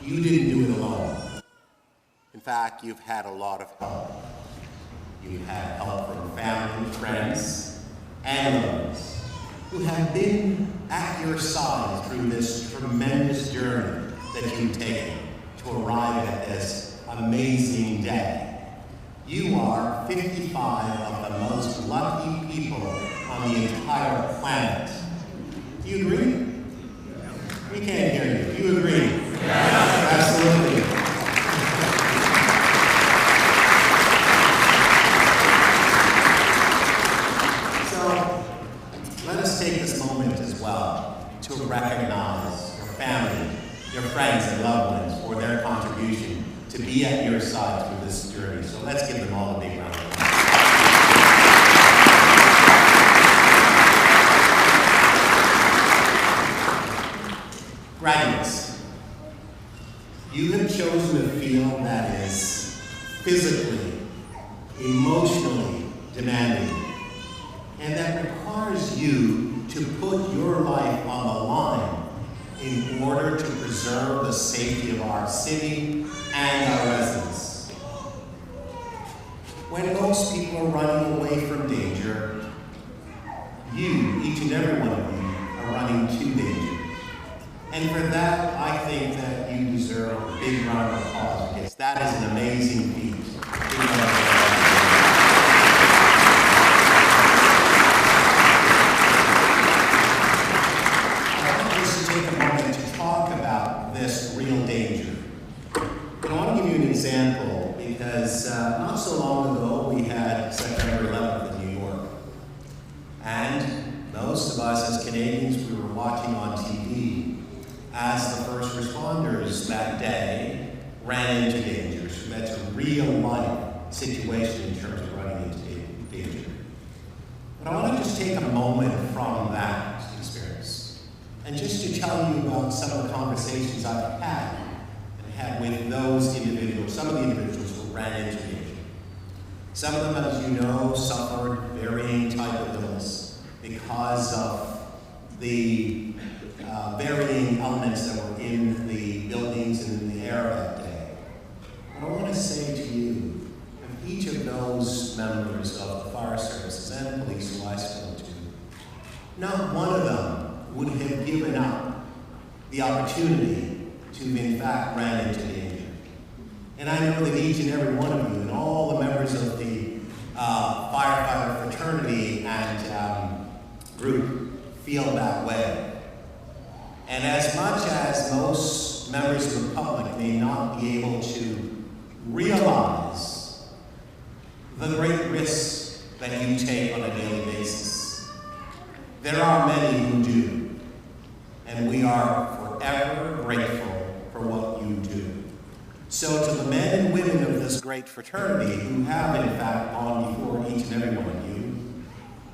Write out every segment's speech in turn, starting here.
you didn't do it alone. In fact, you've had a lot of help. You've had help from family, friends, and others who have been at your side through this tremendous journey that you've taken to arrive at this amazing day. You are 55 of the most lucky people on the entire planet. Do you agree? We can't hear you. Do you agree? Yeah. Absolutely. So, let us take this moment as well to recognize your family, your friends and loved ones for their contribution to be at your side through this journey. So let's give them all a big round of applause. Graduates, you have chosen a field that is physically, emotionally demanding, and that requires you to put your life on the line in order to preserve the safety of our city and our residents. When most people are running away from danger, you, each and every one of you, are running to danger. And for that, I think that you deserve a big round of applause, because that is an amazing feat. I want us to take a moment to talk about this real danger. And I want to give you an example, because not so long ago we had September 11th in New York. And most of us as Canadians, we were watching on TV as the first responders that day ran into danger. So that's a real life situation in terms of running into danger. But I want to just take a moment from that experience and just to tell you about some of the conversations I've had with those individuals, some of the individuals who ran into danger. Some of them, as you know, suffered varying type of illness because of the varying elements that were in the buildings and in the air that day. But I want to say to you, of each of those members of the fire services and police who I spoke to, not one of them would have given up the opportunity to, in fact, run into danger. And I know that each and every one of you and all the members of the firefighter fraternity and group feel that way. And as much as most members of the public may not be able to realize the great risks that you take on a daily basis, there are many who do. And we are forever grateful for what you do. So to the men and women of this great fraternity who have in fact gone before each and every one of you,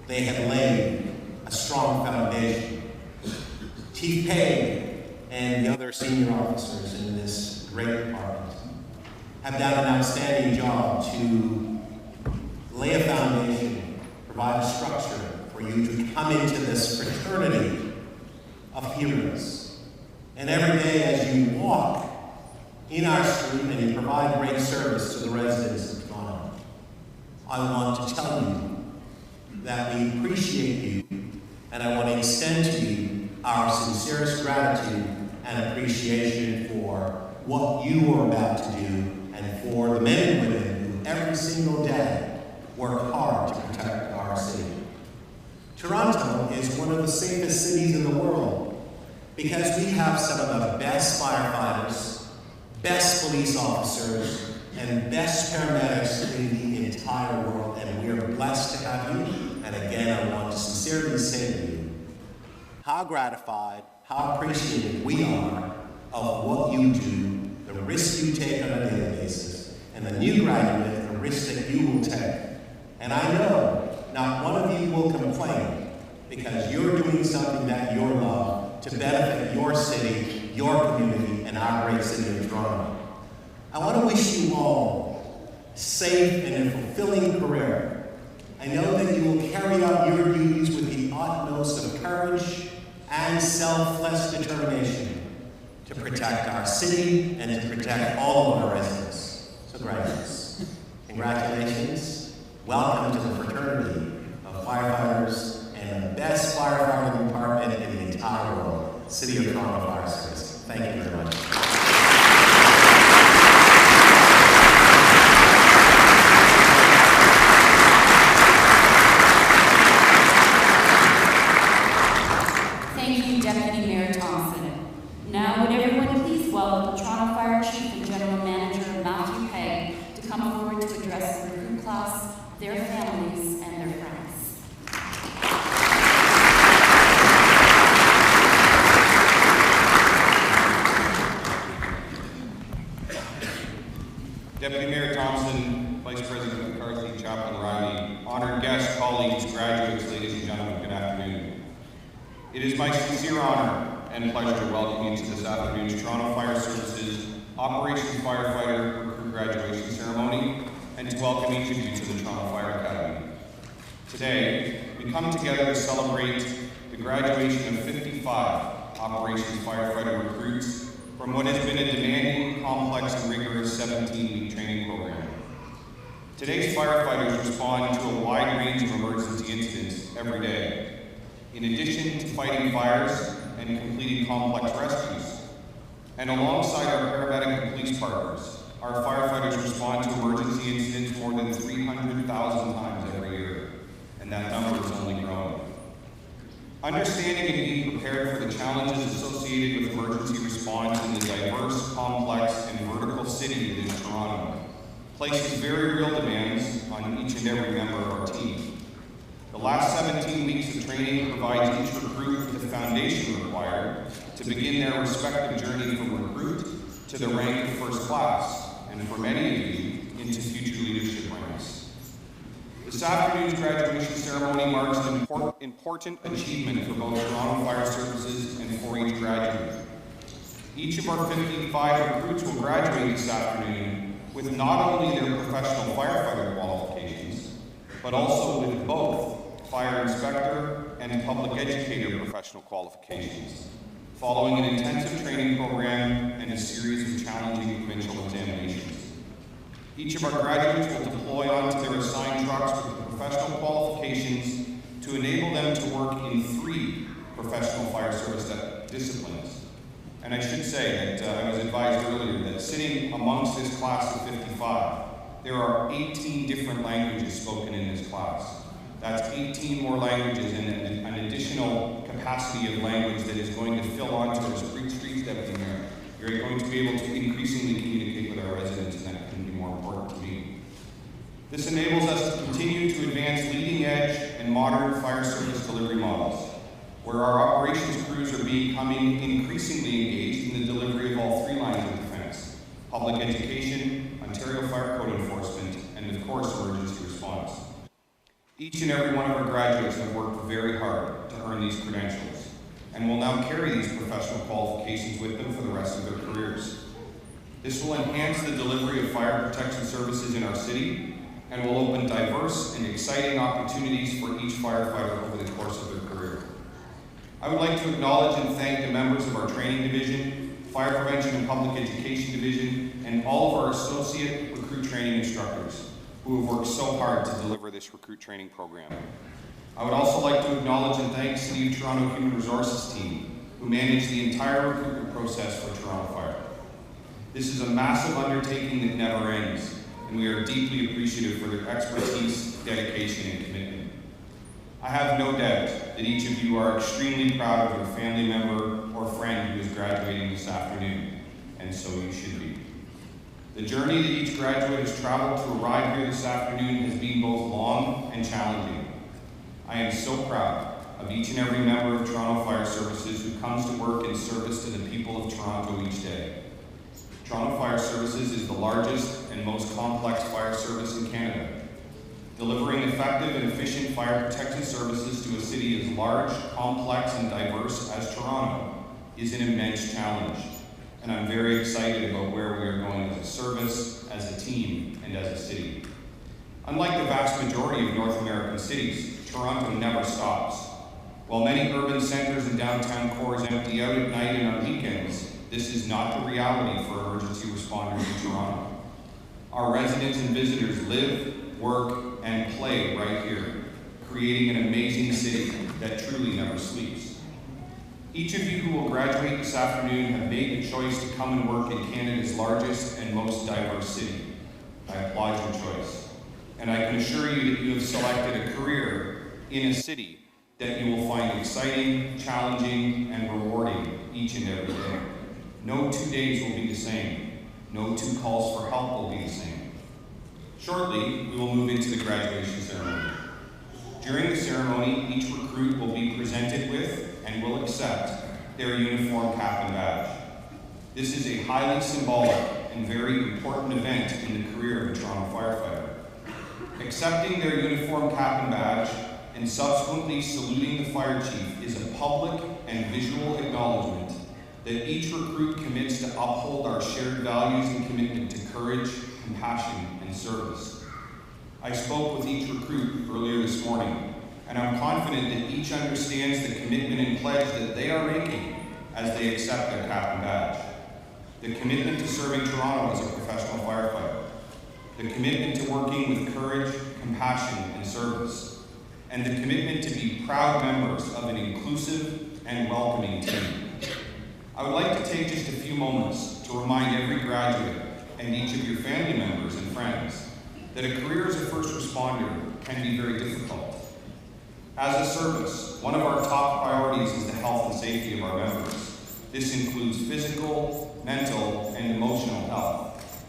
they have laid a strong foundation. Chief Peg and the other senior officers in this great department have done an outstanding job to lay a foundation, provide a structure for you to come into this fraternity of heroes. And every day as you walk in our street and you provide great service to the residents of Toronto, I want to tell you that we appreciate you, and I want to extend to you our sincerest gratitude and appreciation for what you are about to do and for the men and women who every single day work hard to protect our city. Toronto is one of the safest cities in the world because we have some of the best firefighters, best police officers, and best paramedics in the entire world, and we are blessed to have you. And again, I want to sincerely say to you, how gratified, how appreciative we are of what you do, the risks you take on a daily basis, and the new graduate, the risks that you will take. And I know not one of you will complain because you're doing something that you love to benefit your city, your community, and our great city of Toronto. I want to wish you all a safe and a fulfilling career. I know that you will carry out your duties with the utmost of courage and selfless determination to protect our city and to protect all of our residents. So graduates, congratulations. Welcome to the fraternity of firefighters and the best firefighting department in the entire world, City of Toronto Fire Service. Thank you very much. Thank you, Deputy Mayor Thompson. Now, would everyone please welcome Toronto Fire Chief and General Manager Matthew Pegg to come forward to address the recruit class, their families, and their friends. Deputy Mayor Thompson, Vice President McCarthy, Chaplain Riley, honored guests, colleagues, graduates, ladies and gentlemen, good afternoon. It is my sincere honor and pleasure to welcome you to this afternoon's Toronto Fire Services Operations Firefighter Recruit Graduation Ceremony, and to welcome each of you to the Toronto Fire Academy. Today, we come together to celebrate the graduation of 55 Operations Firefighter recruits from what has been a demanding, complex, and rigorous 17-week training program. Today's firefighters respond to a wide range of emergency incidents every day. In addition to fighting fires and completing complex rescues, and alongside our paramedic and police partners, our firefighters respond to emergency incidents more than 300,000 times every year, and that number is only growing. Understanding and being prepared for the challenges associated with emergency response in the diverse, complex, and vertical city that is Toronto places very real demands on each and every member of our team. The last 17 weeks of training provides each recruit with the foundation required to begin their respective journey from recruit to the rank of first class, and for many of you, into future leadership ranks. This afternoon's graduation ceremony marks an important achievement for both Toronto Fire Services and for each graduate. Each of our 55 recruits will graduate this afternoon with not only their professional firefighter qualifications, but also with both fire inspector and public educator professional qualifications, following an intensive training program and a series of challenging provincial examinations. Each of our graduates will deploy onto their assigned trucks with the professional qualifications to enable them to work in 3 professional fire service disciplines. And I should say that I was advised earlier that sitting amongst this class of 55, there are 18 different languages spoken in this class. That's 18 more languages and an additional capacity of language that is going to fill onto our streets, Deputy Mayor. You're going to be able to increasingly communicate with our residents, and that can be more important to me. This enables us to continue to advance leading edge and modern fire service delivery models, where our operations crews are becoming increasingly engaged in the delivery of all 3 lines of defense: public education, Ontario Fire Code enforcement, and of course, emergency response. Each and every one of our graduates have worked very hard to earn these credentials, and will now carry these professional qualifications with them for the rest of their careers. This will enhance the delivery of fire protection services in our city, and will open diverse and exciting opportunities for each firefighter over the course of their career. I would like to acknowledge and thank the members of our training division, fire prevention and public education division, and all of our associate recruit training instructors who have worked so hard to deliver this recruit training program. I would also like to acknowledge and thank City of Toronto Human Resources team, who manage the entire recruitment process for Toronto Fire. This is a massive undertaking that never ends, and we are deeply appreciative for their expertise, dedication, and commitment. I have no doubt that each of you are extremely proud of your family member or friend who is graduating this afternoon, and so you should be. The journey that each graduate has traveled to arrive here this afternoon has been both long and challenging. I am so proud of each and every member of Toronto Fire Services who comes to work in service to the people of Toronto each day. Toronto Fire Services is the largest and most complex fire service in Canada. Delivering effective and efficient fire protection services to a city as large, complex, and diverse as Toronto is an immense challenge. And I'm very excited about where we are going as a service, as a team, and as a city. Unlike the vast majority of North American cities, Toronto never stops. While many urban centers and downtown cores empty out at night and on weekends, this is not the reality for emergency responders in Toronto. Our residents and visitors live, work, and play right here, creating an amazing city that truly never sleeps. Each of you who will graduate this afternoon have made the choice to come and work in Canada's largest and most diverse city. I applaud your choice. And I can assure you that you have selected a career in a city that you will find exciting, challenging, and rewarding each and every day. No 2 days will be the same. No 2 calls for help will be the same. Shortly, we will move into the graduation ceremony. During the ceremony, each recruit will be presented with and will accept their uniform cap and badge. This is a highly symbolic and very important event in the career of a Toronto firefighter. Accepting their uniform cap and badge and subsequently saluting the fire chief is a public and visual acknowledgement that each recruit commits to uphold our shared values and commitment to courage, compassion, and service. I spoke with each recruit earlier this morning, and I'm confident that each understands the commitment and pledge that they are making as they accept their cap and badge. The commitment to serving Toronto as a professional firefighter. The commitment to working with courage, compassion, and service. And the commitment to be proud members of an inclusive and welcoming team. I would like to take just a few moments to remind every graduate and each of your family members and friends that a career as a first responder can be very difficult. As a service, one of our top priorities is the health and safety of our members. This includes physical, mental, and emotional health.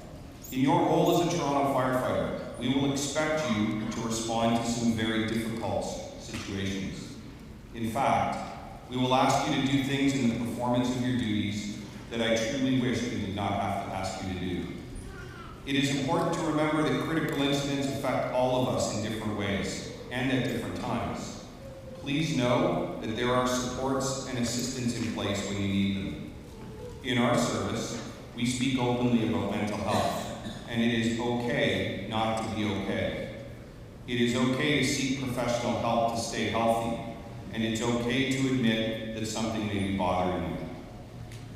In your role as a Toronto firefighter, we will expect you to respond to some very difficult situations. In fact, we will ask you to do things in the performance of your duties that I truly wish we did not have to ask you to do. It is important to remember that critical incidents affect all of us in different ways and at different times. Please know that there are supports and assistance in place when you need them. In our service, we speak openly about mental health, and it is okay not to be okay. It is okay to seek professional help to stay healthy, and it's okay to admit that something may be bothering you.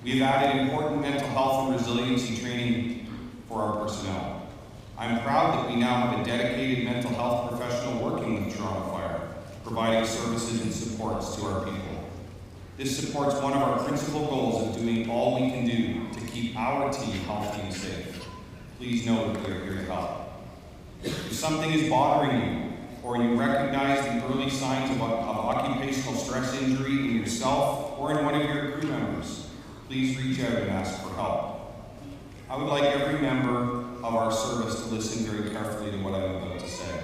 We have added important mental health and resiliency training for our personnel. I'm proud that we now have a dedicated mental health professional working with Toronto Fire, providing services and supports to our people. This supports one of our principal goals of doing all we can do to keep our team healthy and safe. Please know that we are here to help. If something is bothering you, or you recognize the early signs of occupational stress injury in yourself or in one of your crew members, please reach out and ask for help. I would like every member of our service to listen very carefully to what I'm about to say.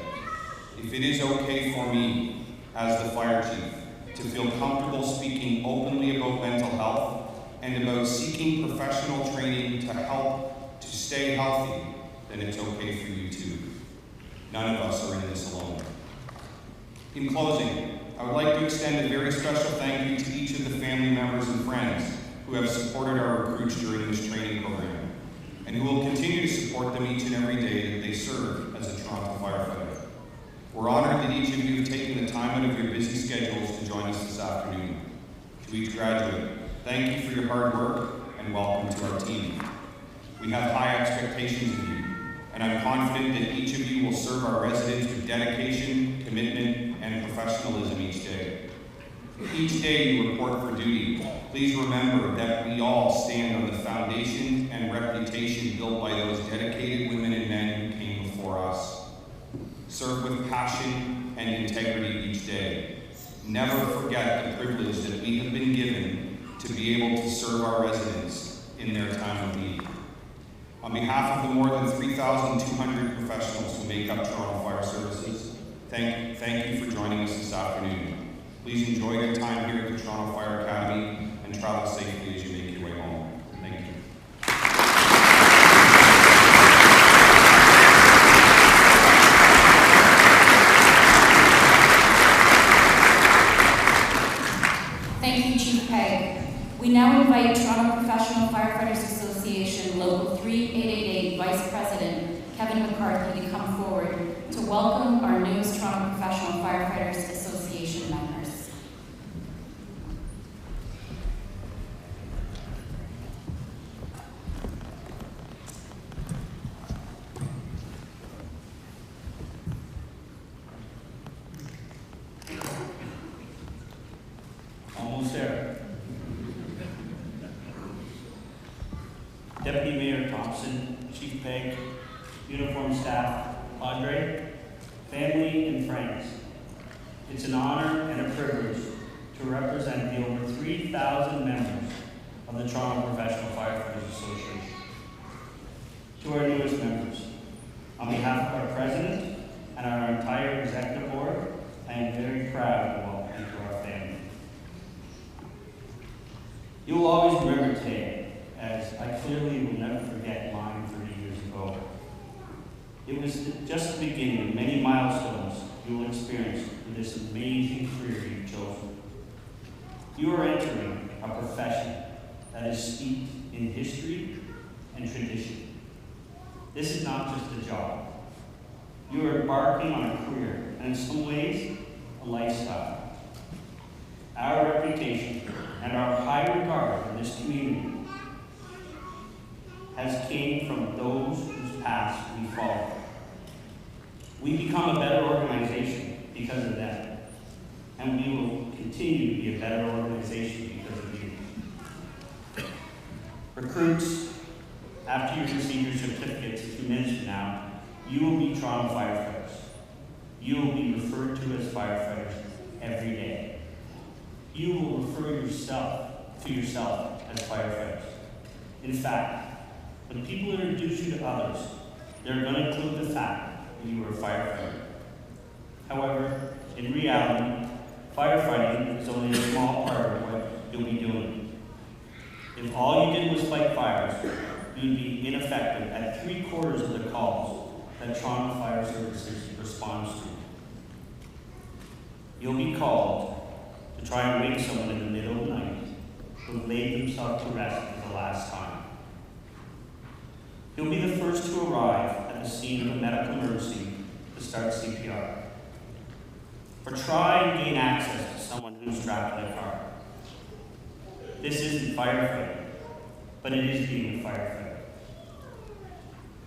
If it is okay for me, as the fire chief, to feel comfortable speaking openly about mental health and about seeking professional training to help to stay healthy, then it's okay for you too. None of us are in this alone. In closing, I would like to extend a very special thank you to each of the family members and friends who have supported our recruits during this training program, and who will continue to support them each and every day that they serve as a Toronto firefighter. We're honored that each of you have taken the time out of your busy schedules to join us this afternoon. To each graduate, thank you for your hard work and welcome to our team. We have high expectations of you, and I'm confident that each of you will serve our residents with dedication, commitment, and professionalism each day. Each day you report for duty, please remember that we all stand on the foundation and reputation built by those dedicated women and men who came before us. Serve with passion and integrity each day. Never forget the privilege that we have been given to be able to serve our residents in their time of need. On behalf of the more than 3,200 professionals who make up Toronto Fire Services, thank you for joining us this afternoon. Please enjoy your time here at the Toronto Fire Academy and travel safely as you make your way home. Thank you. Thank you, Chief Pegg. We now invite Toronto Professional Firefighters Association Local 3888 Vice President Kevin McCarthy to come forward to welcome our newest Toronto Professional Firefighters Association members. Deputy Mayor Thompson, Chief Peg, uniform staff, cadre, family, and friends. It's an honor and a privilege to represent the over 3,000 members of the Toronto Professional Firefighters Association. To our newest members, on behalf of our President and our entire Executive Board, I am very proud to welcome you to our family. You will always remember today, as I clearly will never forget mine 30 years ago. It was just the beginning of many milestones you will experience with this amazing career you've chosen. You are entering a profession that is steeped in history and tradition. This is not just a job. You are embarking on a career, and in some ways, a lifestyle. Our reputation and our high regard in this community has came from those whose paths we follow. We become a better organization because of them, and we will continue to be a better organization because of you. Recruits, after you receive your certificates a few minutes from now, you will be Toronto firefighters. You will be referred to as firefighters every day. You will refer yourself to yourself as firefighters. In fact, when people introduce you to others, they're going to include the fact that you were a firefighter. However, in reality, firefighting is only a small part of what you'll be doing. If all you did was fight fires, you'd be ineffective at 3/4 of the calls that Toronto Fire Services responds to. You'll be called to try and wake someone in the middle of the night who laid themselves to rest for the last time. You'll be the first to arrive at the scene of a medical emergency to start CPR. Or try and gain access to someone who's trapped in a car. This isn't firefighting, but it is being a firefighter.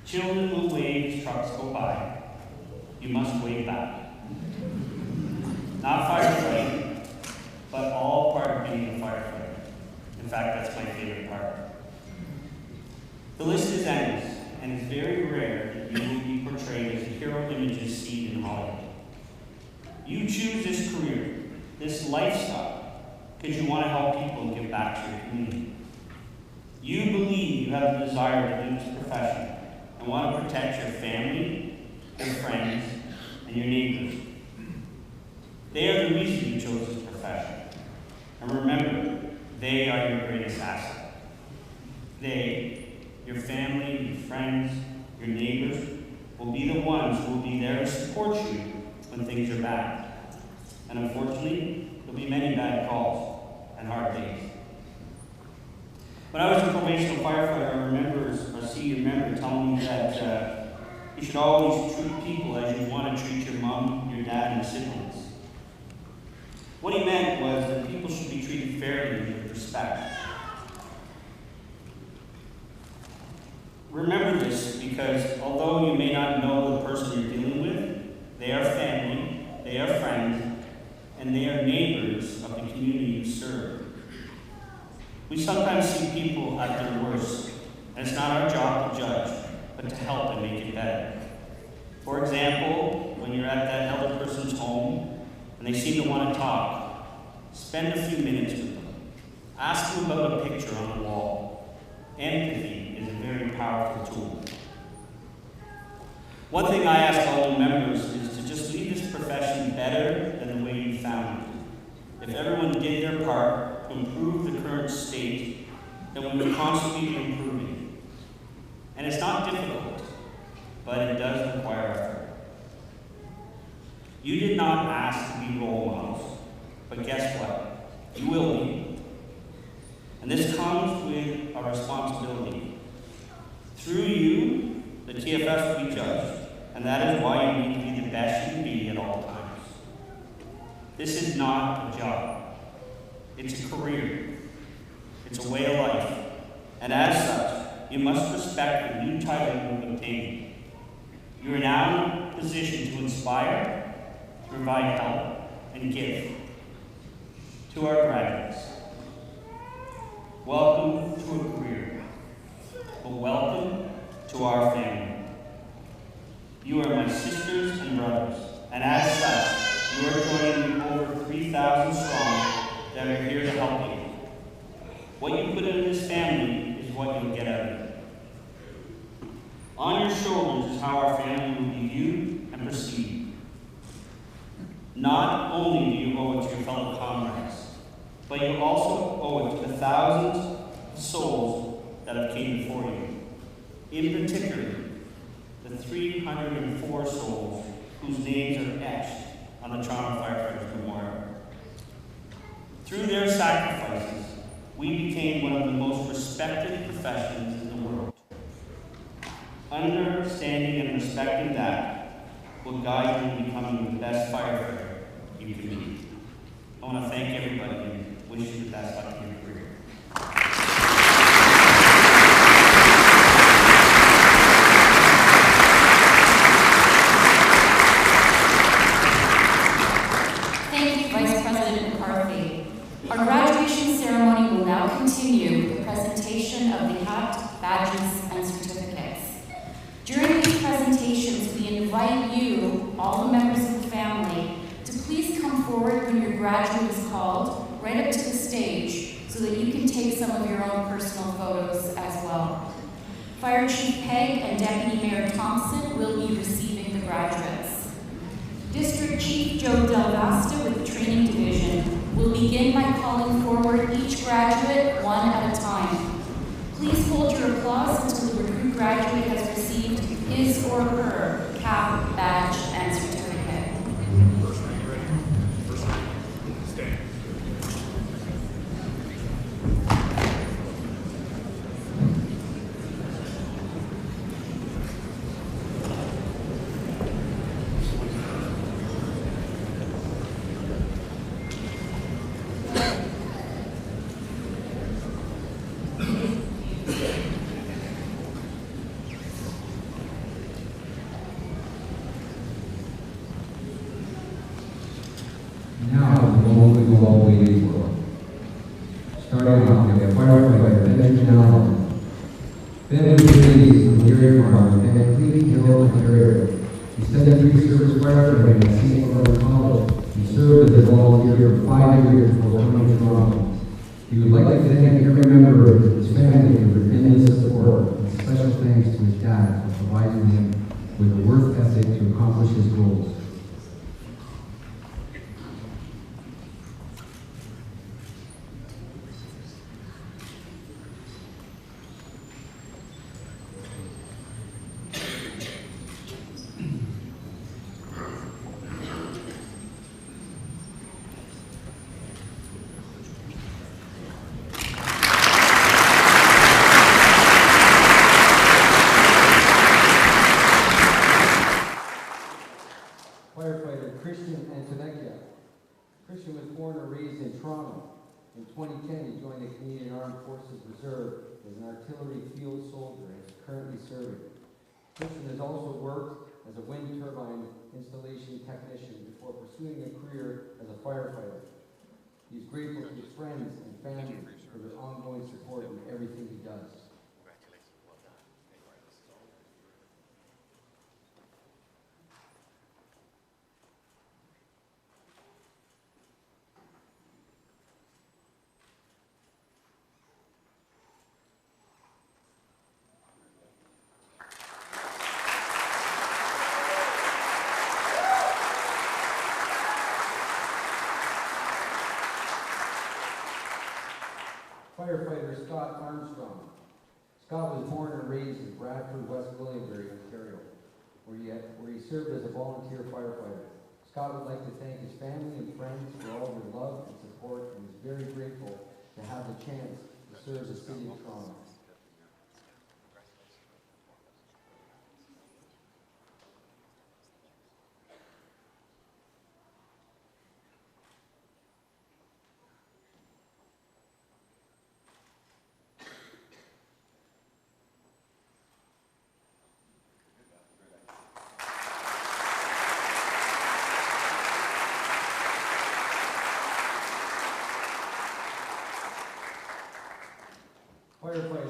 Children will wave as trucks go by. You must wave back. Not firefighting, but all part of being a firefighter. In fact, that's my favorite part. The list is endless, and it's very rare that you will be portrayed as a hero images seen in Hollywood. You choose this career, this lifestyle, because you want to help people and give back to your community. You believe you have the desire to do this profession and want to protect your family, your friends, and your neighbors. They are the reason you chose this profession. And remember, they are your greatest asset. They, your family, your friends, your neighbors, will be the ones who will be there to support you when things are bad. And unfortunately, there'll be many bad calls and hard days. When I was a probational firefighter, I remember a senior member telling me that you should always treat people as you want to treat your mom, your dad, and siblings. What he meant was that people should be treated fairly and with respect. Remember this because although you may not know the person you're dealing with, they are family, they are friends, and they are neighbors of the community you serve. We sometimes see people at their worst, and it's not our job to judge, but to help and make it better. For example, when you're at that elder person's home and they seem to want to talk, spend a few minutes with them. Ask them about a picture on the wall. Empathy is a very powerful tool. One thing I ask all the members is to just leave this profession better than the way you found it. If everyone did their part to improve the current state, then we would constantly be improving. And it's not difficult, but it does require effort. You did not ask to be role models, but guess what? You will be. And this comes with a responsibility. Through you, the TFS will be judged, and that is why you need to be the best you can be at all times. This is not a job. It's a career. It's a way of life. And as such, you must respect the new title you have obtained. You are now in a position to inspire, provide help, and give. To our graduates, welcome to a career. but welcome to our family. You are my sisters and brothers, and as such, you are joining the over 3,000 strong that are here to help you. What you put into this family is what you'll get out of it. On your shoulders is how our family will be viewed and perceived. Not only do you owe it to your fellow comrades, but you also owe it to the thousands of souls that have came before you. In particular, the 304 souls whose names are etched on the Toronto Firefighters Memorial. Through their sacrifices, we became one of the most respected professions in the world. Understanding and respecting that will guide you in becoming the best firefighter you can be. I want to thank everybody and wish you the best luck in your career. Thank you, Vice President McCarthy. Our graduation ceremony will now continue with the presentation of the hat, badges, and certificates. During these presentations, we invite you, all the members of the family, to please come forward when your graduate is called, right up to the stage, so that you can take some of your own personal photos as well. Fire Chief Pegg and Deputy Mayor Thompson will be receiving the graduates. District Chief Joe Del Vasta with the Training Division will begin by calling forward each graduate one at a time. Please hold your applause until the recruit graduate has received his or her cap, badge, and certificate. Now, the moment we've all waited for. Starting off, we have firefighter Ben Allen. Ben was released from the Dairy Farm in Cleveland Hill, Ontario. He studied pre-service firefighting at St. Lawrence College. He served as a volunteer for 5 years before coming to Toronto. He would like to thank every member of his family for their endless support, and special thanks to his dad for providing him with a work ethic to accomplish his goals. Christian was born and raised in Toronto. In 2010, he joined the Canadian Armed Forces Reserve as an artillery field soldier and is currently serving. Christian has also worked as a wind turbine installation technician before pursuing a career as a firefighter. He is grateful to his friends and family for their ongoing support in everything he does. Firefighter Scott Armstrong. Scott was born and raised in Bradford, West Williambury, Ontario, where he served as a volunteer firefighter. Scott would like to thank his family and friends for all their love and support, and is very grateful to have the chance to serve the City of Toronto. Firefighter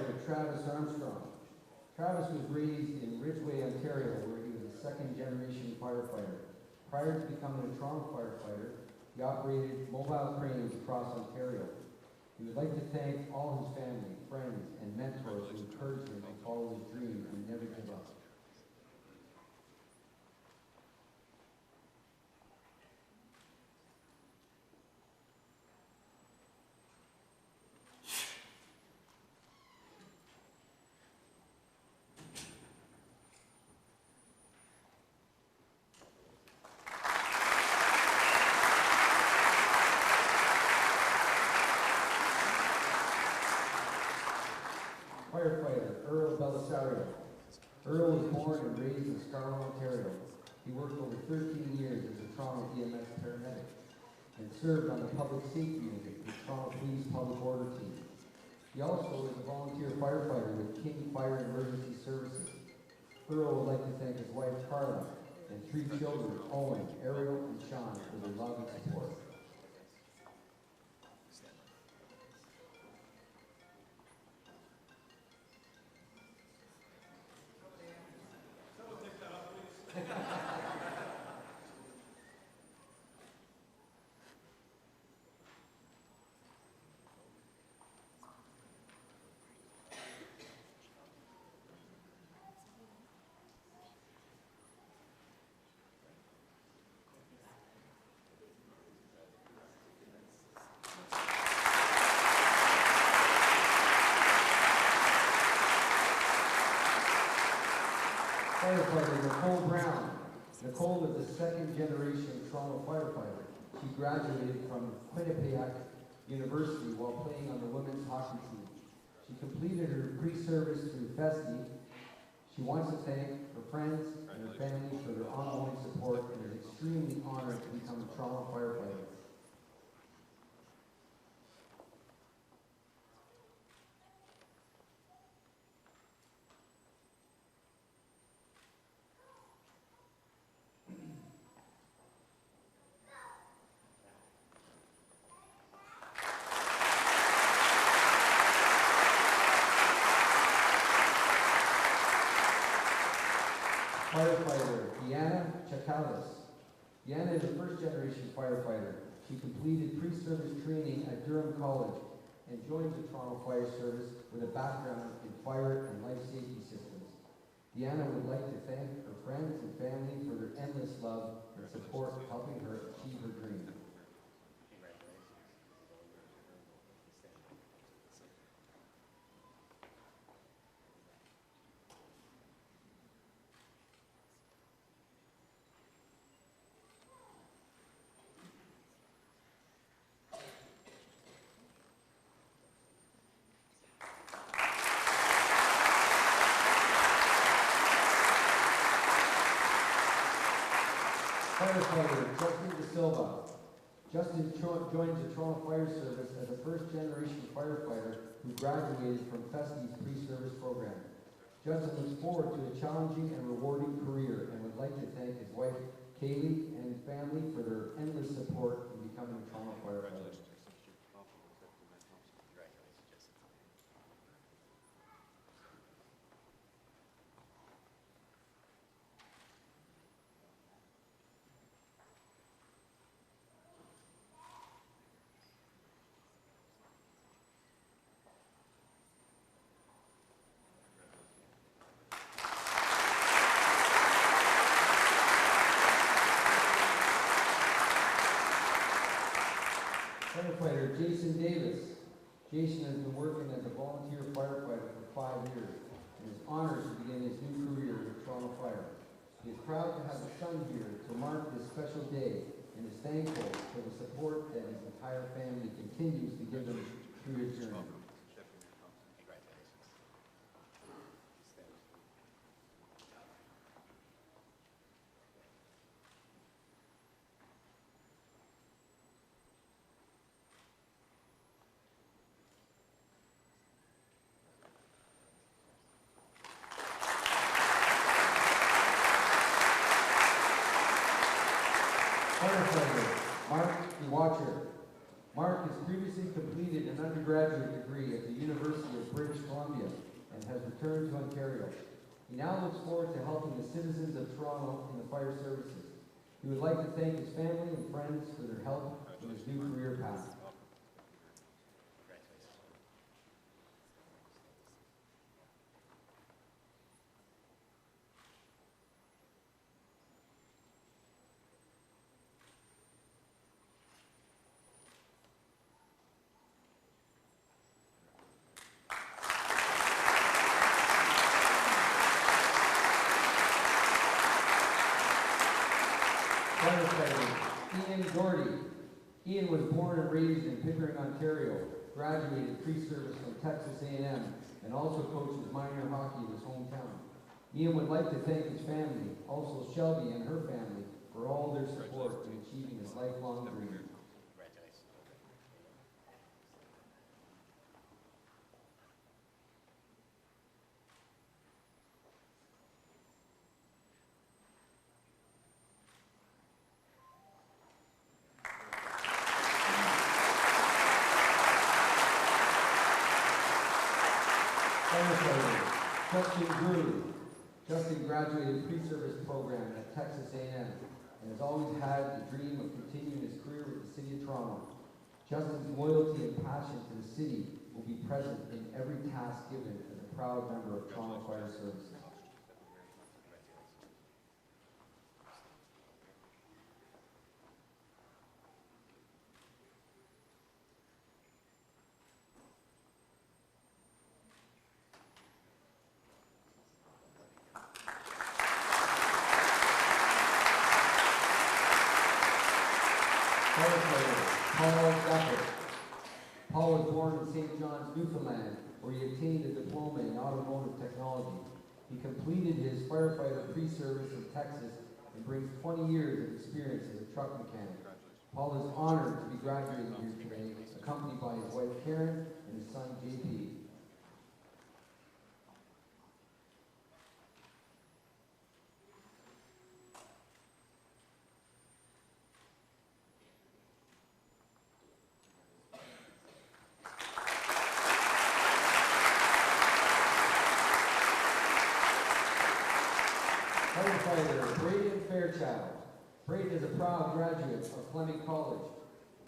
Travis was raised in Ridgeway, Ontario, where he was a second-generation firefighter. Prior to becoming a Toronto firefighter, he operated mobile cranes across Ontario. He would like to thank all his family, friends, and mentors who encouraged him to follow his dream and never give up. Firefighter Earl Belisario. Earl was born and raised in Scarborough, Ontario. He worked over 13 years as a Toronto EMS paramedic and served on the public safety unit with Toronto Police Public Order Team. He also is a volunteer firefighter with King Fire Emergency Services. Earl would like to thank his wife Carla and 3 children, Owen, Ariel, and Sean, for their love and support. Firefighter Nicole Brown. Nicole is a second-generation Toronto firefighter. She graduated from Quinnipiac University while playing on the women's hockey team. She completed her pre-service through FESTI. She wants to thank her friends and her family for their ongoing support and is extremely honored to become a Toronto firefighter. Firefighter Deanna Chakalis. Deanna is a first-generation firefighter. She completed pre-service training at Durham College and joined the Toronto Fire Service with a background in fire and life safety systems. Deanna would like to thank her friends and family for their endless love and support helping her achieve her dream. Firefighter Justin De Silva. Justin joins the Toronto Fire Service as a first-generation firefighter who graduated from FESTI's pre-service program. Justin looks forward to a challenging and rewarding career and would like to thank his wife, Kaylee, and family for their endless support in becoming a Toronto firefighter. Firefighter Jason Davis. Jason has been working as a volunteer firefighter for 5 years and is honored to begin his new career with Toronto Fire. He is proud to have a son here to mark this special day and is thankful for the support that his entire family continues to give him through his journey. Firefighter Mark Watcher. Mark has previously completed an undergraduate degree at the University of British Columbia and has returned to Ontario. He now looks forward to helping the citizens of Toronto in the fire services. He would like to thank his family and friends for their help in his new career path. Ian was born and raised in Pickering, Ontario, graduated pre-service from Texas A&M, and also coaches minor hockey in his hometown. Ian would like to thank his family, also Shelby and her family, for all their support in achieving his lifelong dream. Justin graduated pre-service program at Texas A&M and has always had the dream of continuing his career with the City of Toronto. Justin's loyalty and passion to the city will be present in every task given as a proud member of Toronto Fire Services. Paul was born in St. John's, Newfoundland, where he obtained a diploma in automotive technology. He completed his firefighter pre-service in Texas and brings 20 years of experience as a truck mechanic. Paul is honored to be graduating here today, accompanied by his wife Karen and his son JP. Braden is a proud graduate of Fleming College.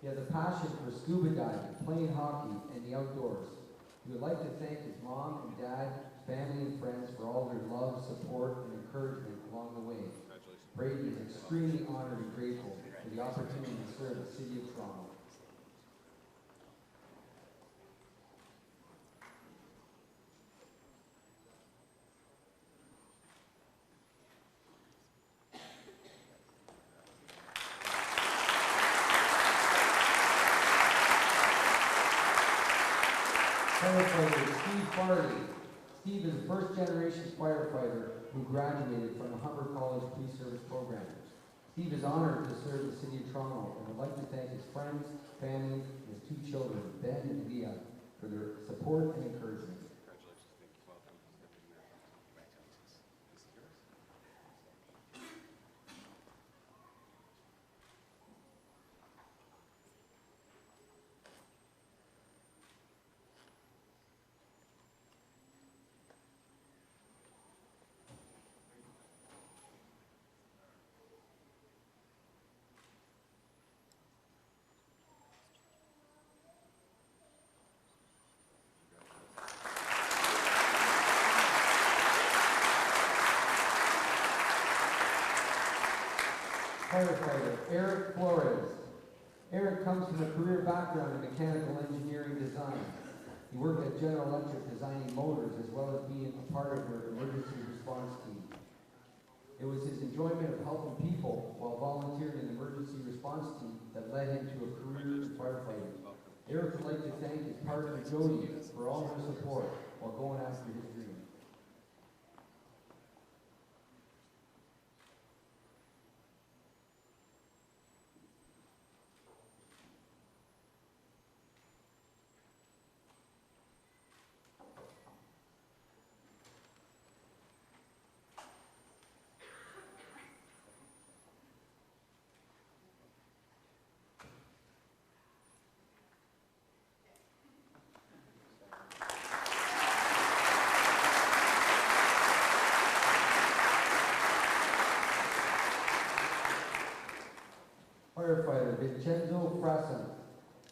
He has a passion for scuba diving, playing hockey, and the outdoors. He would like to thank his mom and dad, family, and friends for all their love, support, and encouragement along the way. Braden is extremely honored and grateful for the opportunity to serve the City of Toronto. Steve is a first-generation firefighter who graduated from the Humber College pre-service program. Steve is honored to serve the City of Toronto and would like to thank his friends, family, and his two children, Ben and Leah, for their support and encouragement. Congratulations. Thank you. Welcome. This is yours. Firefighter Eric Flores. Eric comes from a career background in mechanical engineering design. He worked at General Electric designing motors as well as being a part of their emergency response team. It was his enjoyment of helping people while volunteering in the emergency response team that led him to a career in firefighting. Eric would like to thank his partner Jody for all her support while going after his dream. Vincenzo Frasson.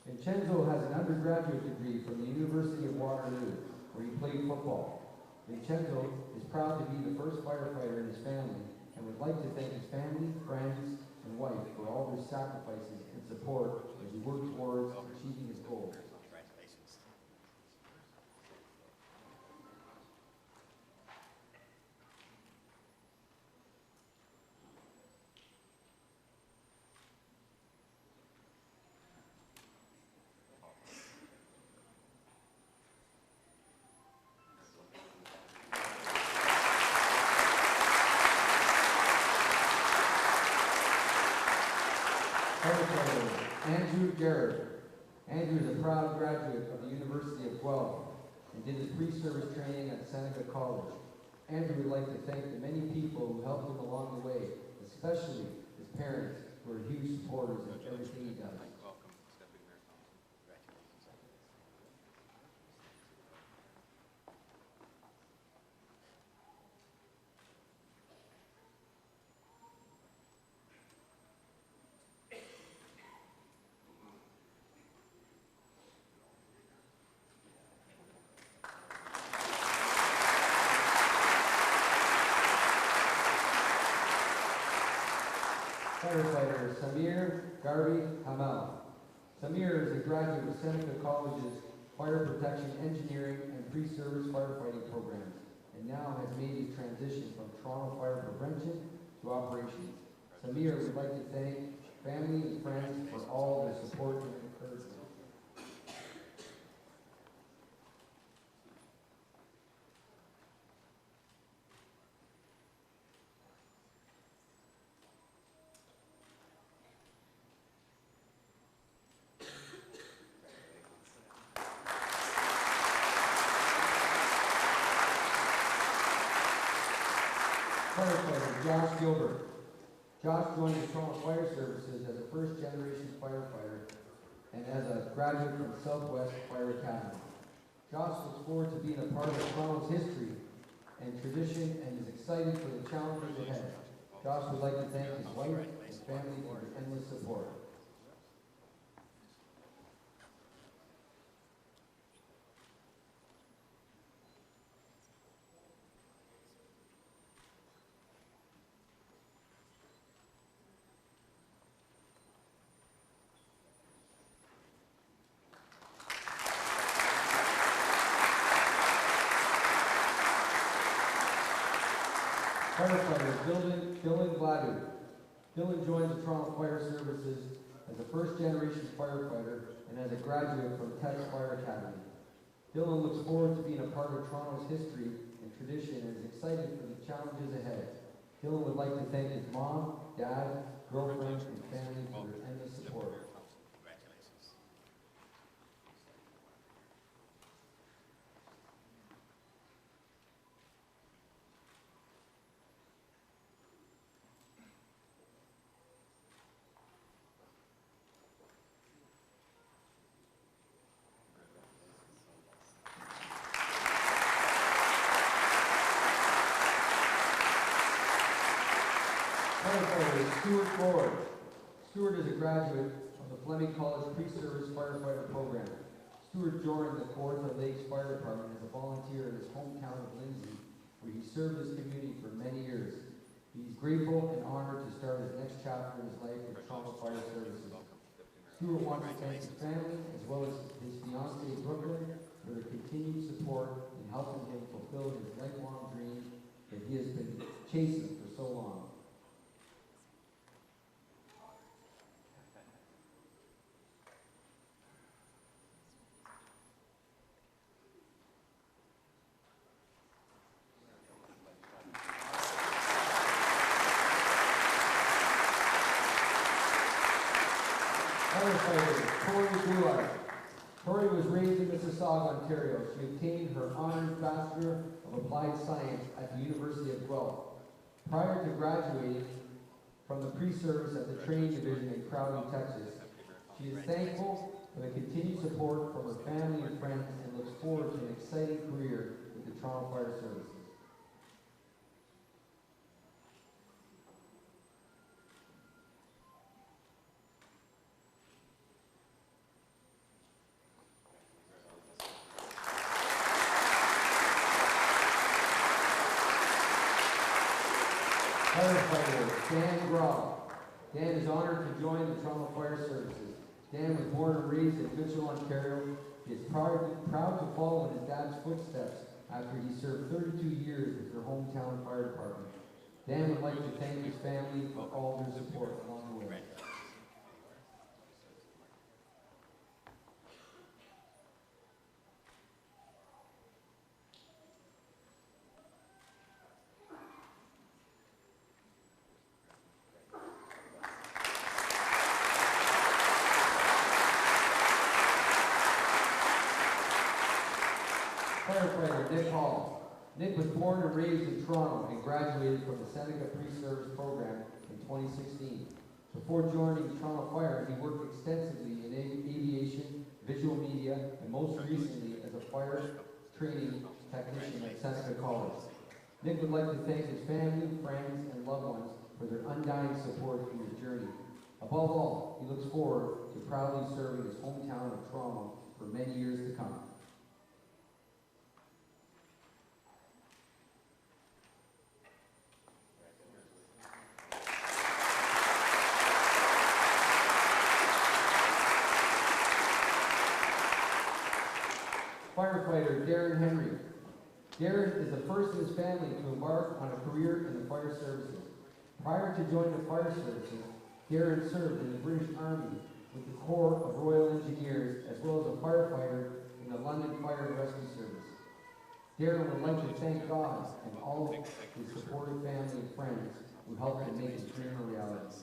Vincenzo has an undergraduate degree from the University of Waterloo, where he played football. Vincenzo is proud to be the first firefighter in his family and would like to thank his family, friends, and wife for all their sacrifices and support as he worked towards achieving his goals. Congratulations. Firefighter Andrew Garrett. Andrew is a proud graduate of the University of Guelph and did his pre-service training at Seneca College. Andrew would like to thank the many people who helped him along the way, especially his parents, who are huge supporters of everything he does. Welcome, Deputy Mayor Thompson. Firefighter Samir Garbi Hamel. Samir is a graduate of Seneca College's Fire Protection Engineering and Pre-Service Firefighting programs, and now has made his transition from Toronto Fire Prevention to Operations. Samir would like to thank family and friends for all their support and encouragement. Firefighter Josh Gilbert. Josh joined the Toronto Fire Services as a first-generation firefighter and as a graduate from Southwest Fire Academy. Josh looks forward to being a part of Toronto's history and tradition and is excited for the challenges ahead. Josh would like to thank his wife and family for their endless support. Firefighter Dylan Gladu. Dylan joined the Toronto Fire Services as a first-generation firefighter and as a graduate from Tech's Fire Academy. Dylan looks forward to being a part of Toronto's history and tradition and is excited for the challenges ahead. Dylan would like to thank his mom, dad, girlfriend, and family for their endless support. Congratulations. Firefighter Stuart Ford. Stuart is a graduate of the Fleming College Pre-Service Firefighter Program. Stuart joined the Kawartha Lakes Fire Department as a volunteer in his hometown of Lindsay, where he served his community for many years. He's grateful and honored to start his next chapter in his life with Toronto Fire Services. Stuart wants to thank his family as well as his fiancée Brooklyn for their continued support in helping him fulfill his lifelong dream that he has been chasing for so long. Firefighter Tori Goulart. Tori was raised in Mississauga, Ontario. She obtained her Honours Bachelor of Applied Science at the University of Guelph. Prior to graduating from the pre-service at the Training Division in Crowley, Texas, she is thankful for the continued support from her family and friends and looks forward to an exciting career with the Toronto Fire Services. Firefighter Dan Grau. Dan is honored to join the Toronto Fire Services. Dan was born and raised in Mitchell, Ontario. He is proud to follow in his dad's footsteps after he served 32 years with their hometown fire department. Dan would like to thank his family for all their support along the way. Firefighter Nick Hall. Nick was born and raised in Toronto and graduated from the Seneca Pre-Service Program in 2016. Before joining Toronto Fire, he worked extensively in aviation, visual media, and most recently as a fire training technician at Seneca College. Nick would like to thank his family, friends, and loved ones for their undying support in his journey. Above all, he looks forward to proudly serving his hometown of Toronto for many years to come. Firefighter Darren Henry. Darren is the first in his family to embark on a career in the fire services. Prior to joining the fire services, Darren served in the British Army with the Corps of Royal Engineers as well as a firefighter in the London Fire and Rescue Service. Darren would like to thank God and all of his supportive family and friends who helped him make his dream a reality.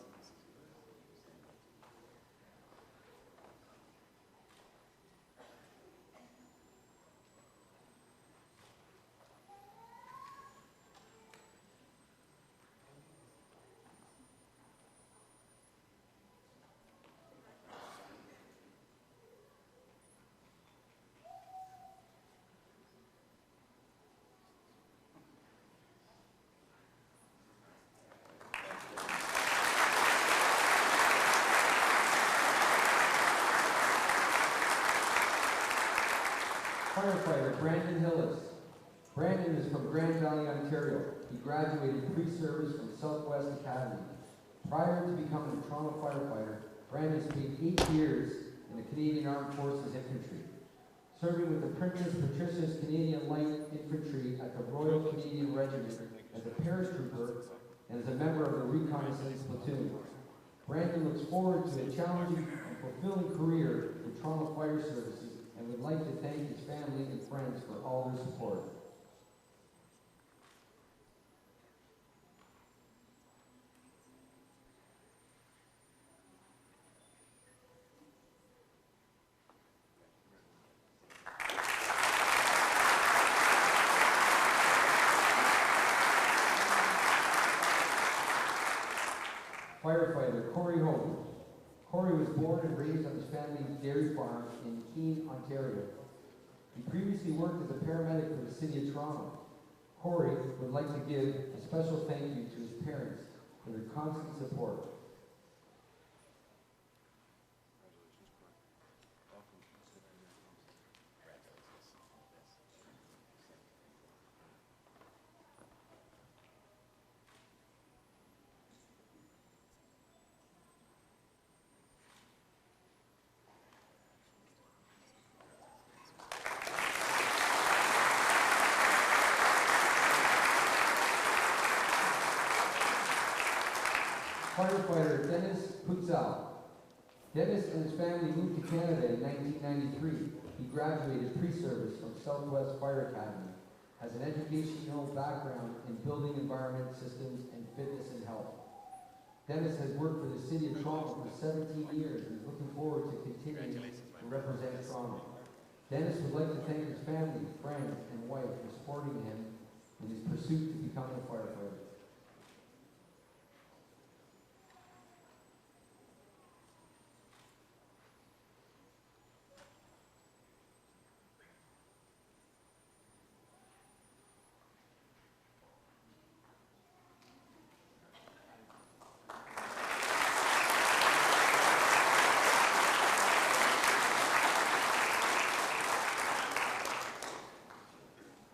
Firefighter Brandon Hillis. Brandon is from Grand Valley, Ontario. He graduated pre-service from Southwest Academy. Prior to becoming a Toronto firefighter, Brandon spent 8 years in the Canadian Armed Forces Infantry, serving with the Princess Patricia's Canadian Light Infantry at the Royal Canadian Regiment as a paratrooper and as a member of the reconnaissance platoon. Brandon looks forward to a challenging and fulfilling career in Toronto Fire Services and would like to thank his family and friends for all their support. Firefighter Corey Hogan. Corey was born and raised on his family's dairy farm in Keene, Ontario. He previously worked as a paramedic for the City of Toronto. Corey would like to give a special thank you to his parents for their constant support. Firefighter Dennis Putzal. Dennis and his family moved to Canada in 1993. He graduated pre-service from Southwest Fire Academy, has an educational background in building environment systems and fitness and health. Dennis has worked for the City of Toronto for 17 years and is looking forward to continuing to represent Toronto. Dennis would like to thank his family, friends, and wife for supporting him in his pursuit to become a firefighter.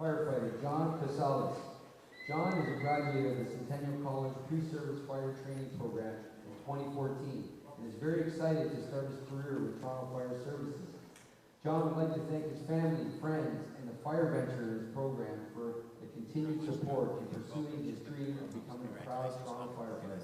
Firefighter John Casales. John is a of the Centennial College Pre-Service Fire Training Program in 2014 and is very excited to start his career with Toronto Fire Services. John would like to thank his family, friends, and the fire venture in his program for the continued support in pursuing his dream of becoming a proud Toronto firefighter.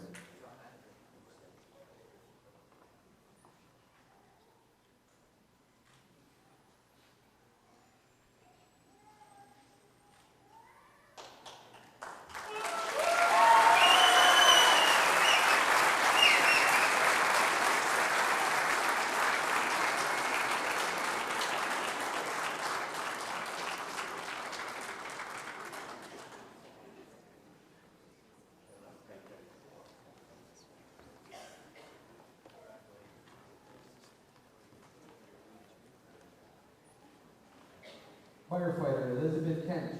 Firefighter Elizabeth Kent.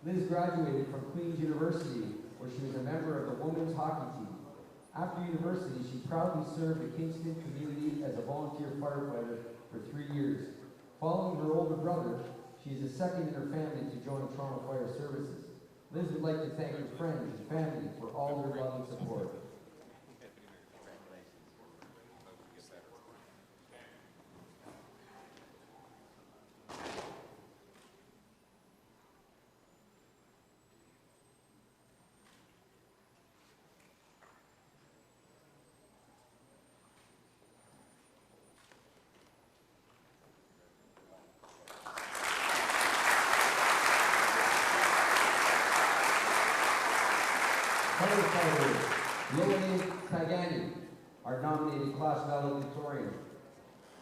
Liz graduated from Queen's University, where she was a member of the women's hockey team. After university, she proudly served the Kingston community as a volunteer firefighter for 3 years. Following her older brother, she is the second in her family to join Toronto Fire Services. Liz would like to thank her friends and family for all their love and support. Our nominated class valedictorian.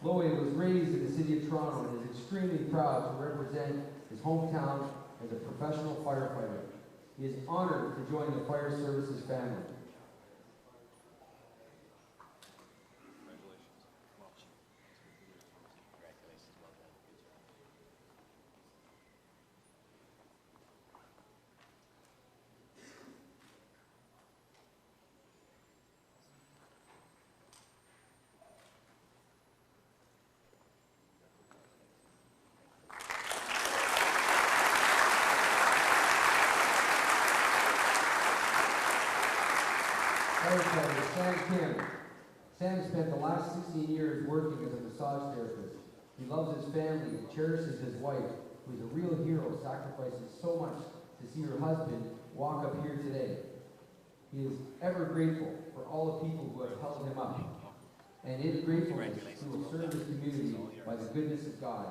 Loe was raised in the city of Toronto and is extremely proud to represent his hometown as a professional firefighter. He is honored to join the Fire Services family. Sam spent the last 16 years working as a massage therapist. He loves his family and cherishes his wife, who is a real hero, sacrificing so much to see her husband walk up here today. He is ever grateful for all the people who have held him up, and in gratefulness, he will serve his community by the goodness of God.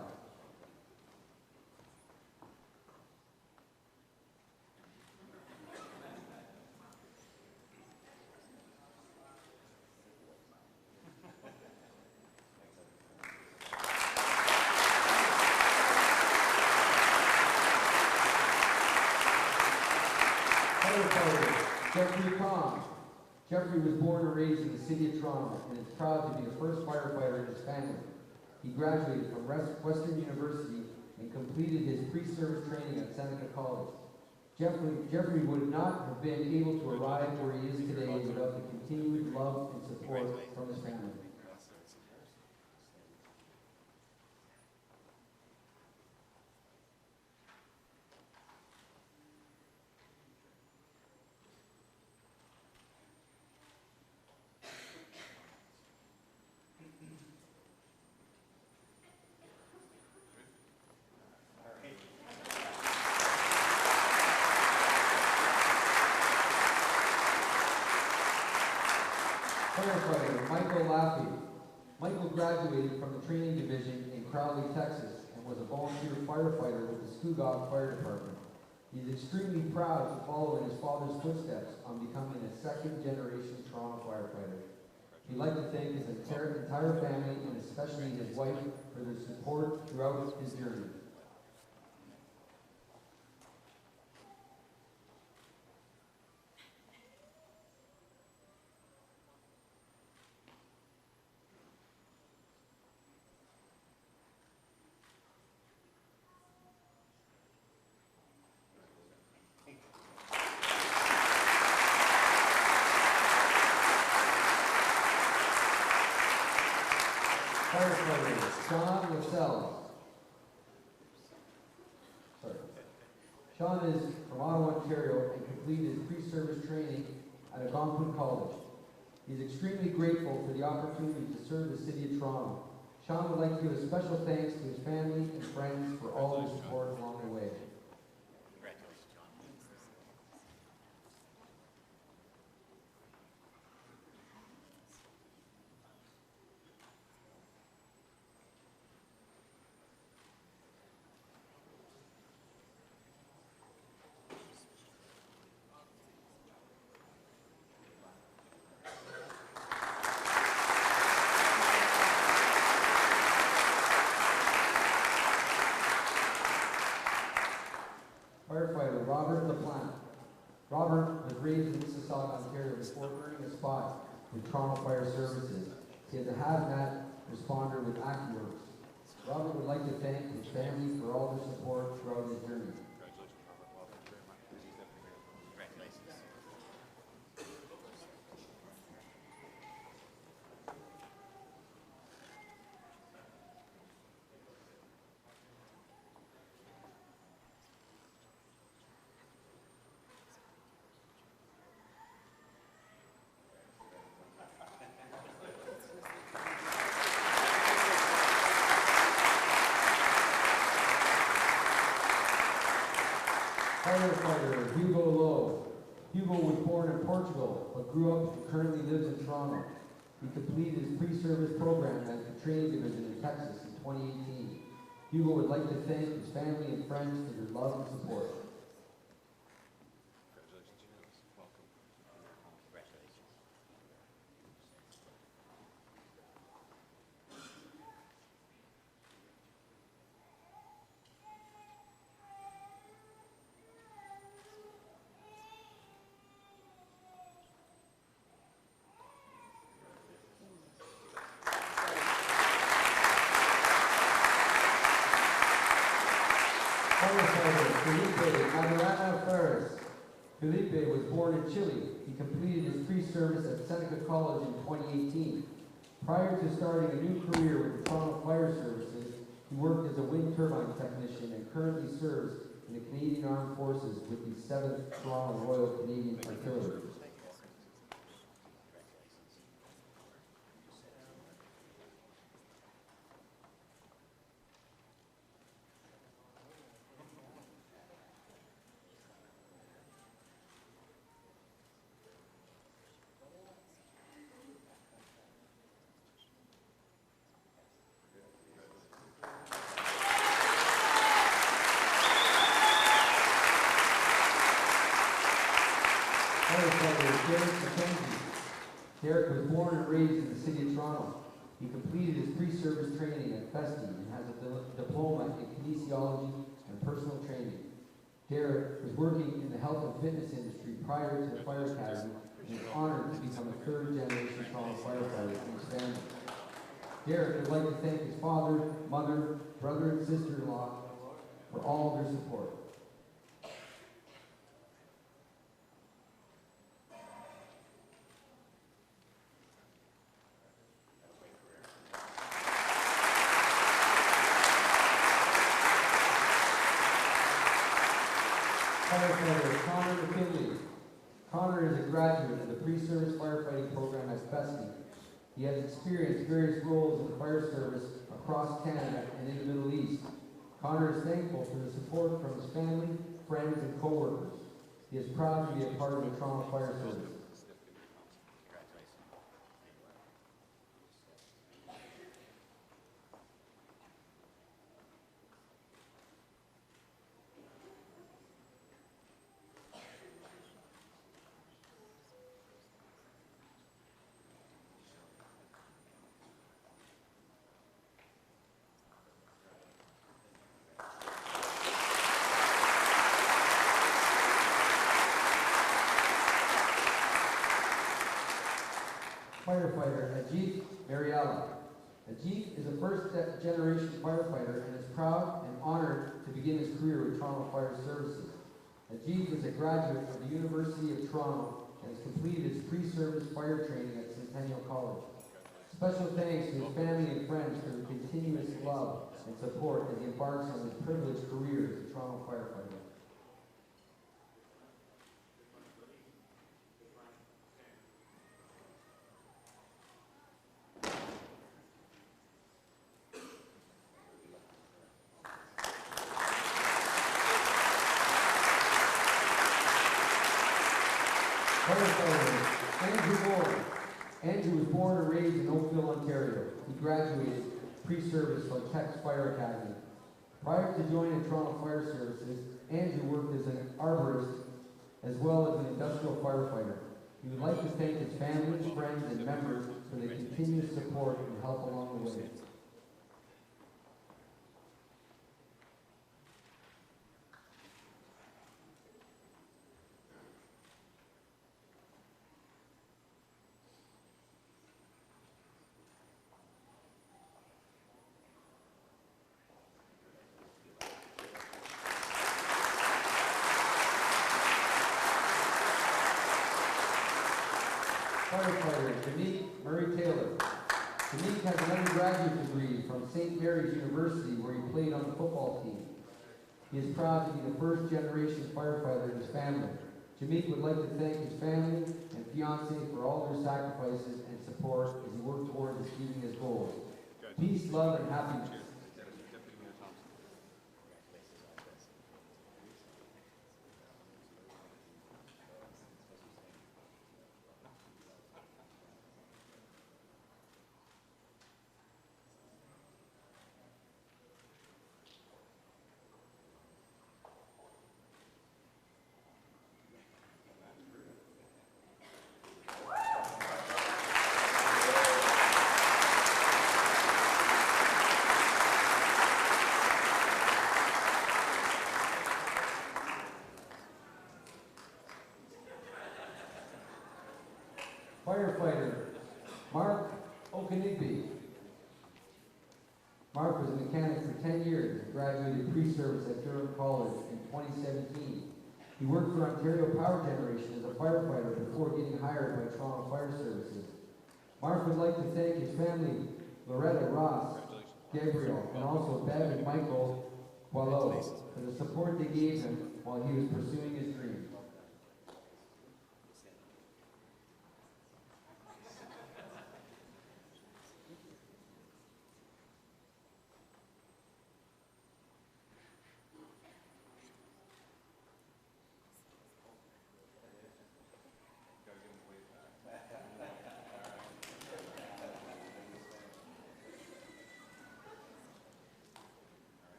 Jeffrey was born and raised in the city of Toronto and is proud to be the first firefighter in his family. He graduated from Western University and completed his pre-service training at Seneca College. Jeffrey would not have been able to arrive where he is today without the continued love and support from his family. Firefighter Michael Laffey. Michael graduated from the training division in Crowley, Texas, and was a volunteer firefighter with the Scugog Fire Department. He is extremely proud to follow in his father's footsteps on becoming a second-generation Toronto firefighter. He'd like to thank his entire family and especially his wife for their support throughout his journey. Sean is from Ottawa, Ontario, and completed his pre-service training at Algonquin College. He is extremely grateful for the opportunity to serve the City of Toronto. Sean would like to give a special thanks to his family and friends for all their support along the way. Congratulations, John. Firefighter Robert LaPlante. Robert was raised in Mississauga, Ontario before earning a spot with Toronto Fire Services. He is a hazmat responder with AccuWorks. Robert would like to thank his family for all their support throughout his journey. Congratulations, Robert. Welcome very much. Congratulations. Firefighter Hugo Lowe. Hugo was born in Portugal, but grew up and currently lives in Toronto. He completed his pre-service program at the training division in Texas in 2018. Hugo would like to thank his family and friends for their love and support. Congratulations, James. Welcome. Congratulations. Firefighter Felipe Adarana Ferris. Felipe was born in Chile. He completed his pre-service at Seneca College in 2018. Prior to starting a new career with the Toronto Fire Services, he worked as a wind turbine technician and currently serves in the Canadian Armed Forces with the 7th Toronto Royal Canadian Artillery. Firefighter Derek McKenzie. Derek was born and raised in the City of Toronto. He completed his pre-service training at Festi and has a diploma in kinesiology and personal training. Derek was working in the health and fitness industry prior to the fire academy and is honored to become a third-generation Toronto firefighter in his family. Derek would like to thank his father, mother, brother, and sister-in-law for all their support. Firefighter Connor McKinley. Connor is a graduate of the pre-service firefighting program at Festi. He has experienced various roles in the fire service across Canada and in the Middle East. Connor is thankful for the support from his family, friends, and co-workers. He is proud to be a part of the Toronto Fire Service. Congratulations. Firefighter Ajit Mariella. Ajit is a first-generation firefighter and is proud and honored to begin his career with Toronto Fire Services. Ajit is a graduate of the University of Toronto and has completed his pre-service fire training at Centennial College. Special thanks to his family and friends for their continuous love and support as he embarks on his privileged career as a Toronto firefighter. Firefighter Andrew Moore. Andrew was born and raised in Oakville, Ontario. He graduated pre-service from Tech's Fire Academy. Prior to joining Toronto Fire Services, Andrew worked as an arborist as well as an industrial firefighter. He would like to thank his family, friends, and members for their continued support and help along the way. Firefighter Janique Murray Taylor. Janique has an undergraduate degree from St. Mary's University where he played on the football team. He is proud to be the first generation firefighter in his family. Janique would like to thank his family and fiance for all their sacrifices and support as he worked towards achieving his goals. Peace, love, and happiness. Firefighter Mark Okanigbe. Mark was a mechanic for 10 years and graduated pre-service at Durham College in 2017. He worked for Ontario Power Generation as a firefighter before getting hired by Toronto Fire Services. Mark would like to thank his family, Loretta, Ross, Gabriel, and also Bev and Michael Boileau for the support they gave him while he was pursuing his dreams.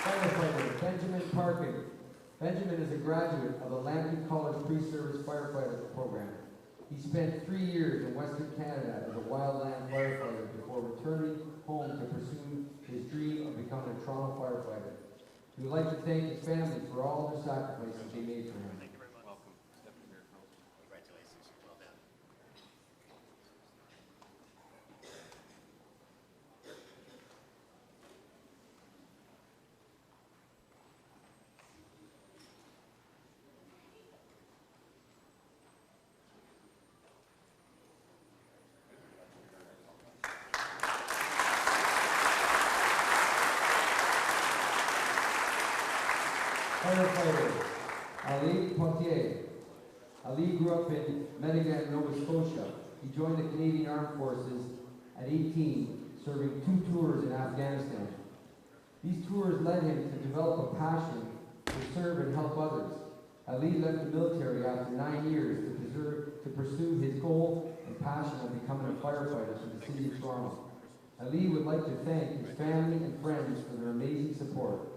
Firefighter Benjamin Parkin. Benjamin is a graduate of the Lambton College Pre-Service Firefighter Program. He spent 3 years in Western Canada as a wildland firefighter before returning home to pursue his dream of becoming a Toronto firefighter. He would like to thank his family for all their sacrifices they made for him. Thank you very much. Welcome, Deputy Mayor Council. Congratulations. Well done. Firefighter Ali Poitier. Ali grew up in Medellin, Nova Scotia. He joined the Canadian Armed Forces at 18, serving 2 tours in Afghanistan. These tours led him to develop a passion to serve and help others. Ali left the military after 9 years to pursue his goal and passion of becoming a firefighter for the city of Toronto. Ali would like to thank his family and friends for their amazing support.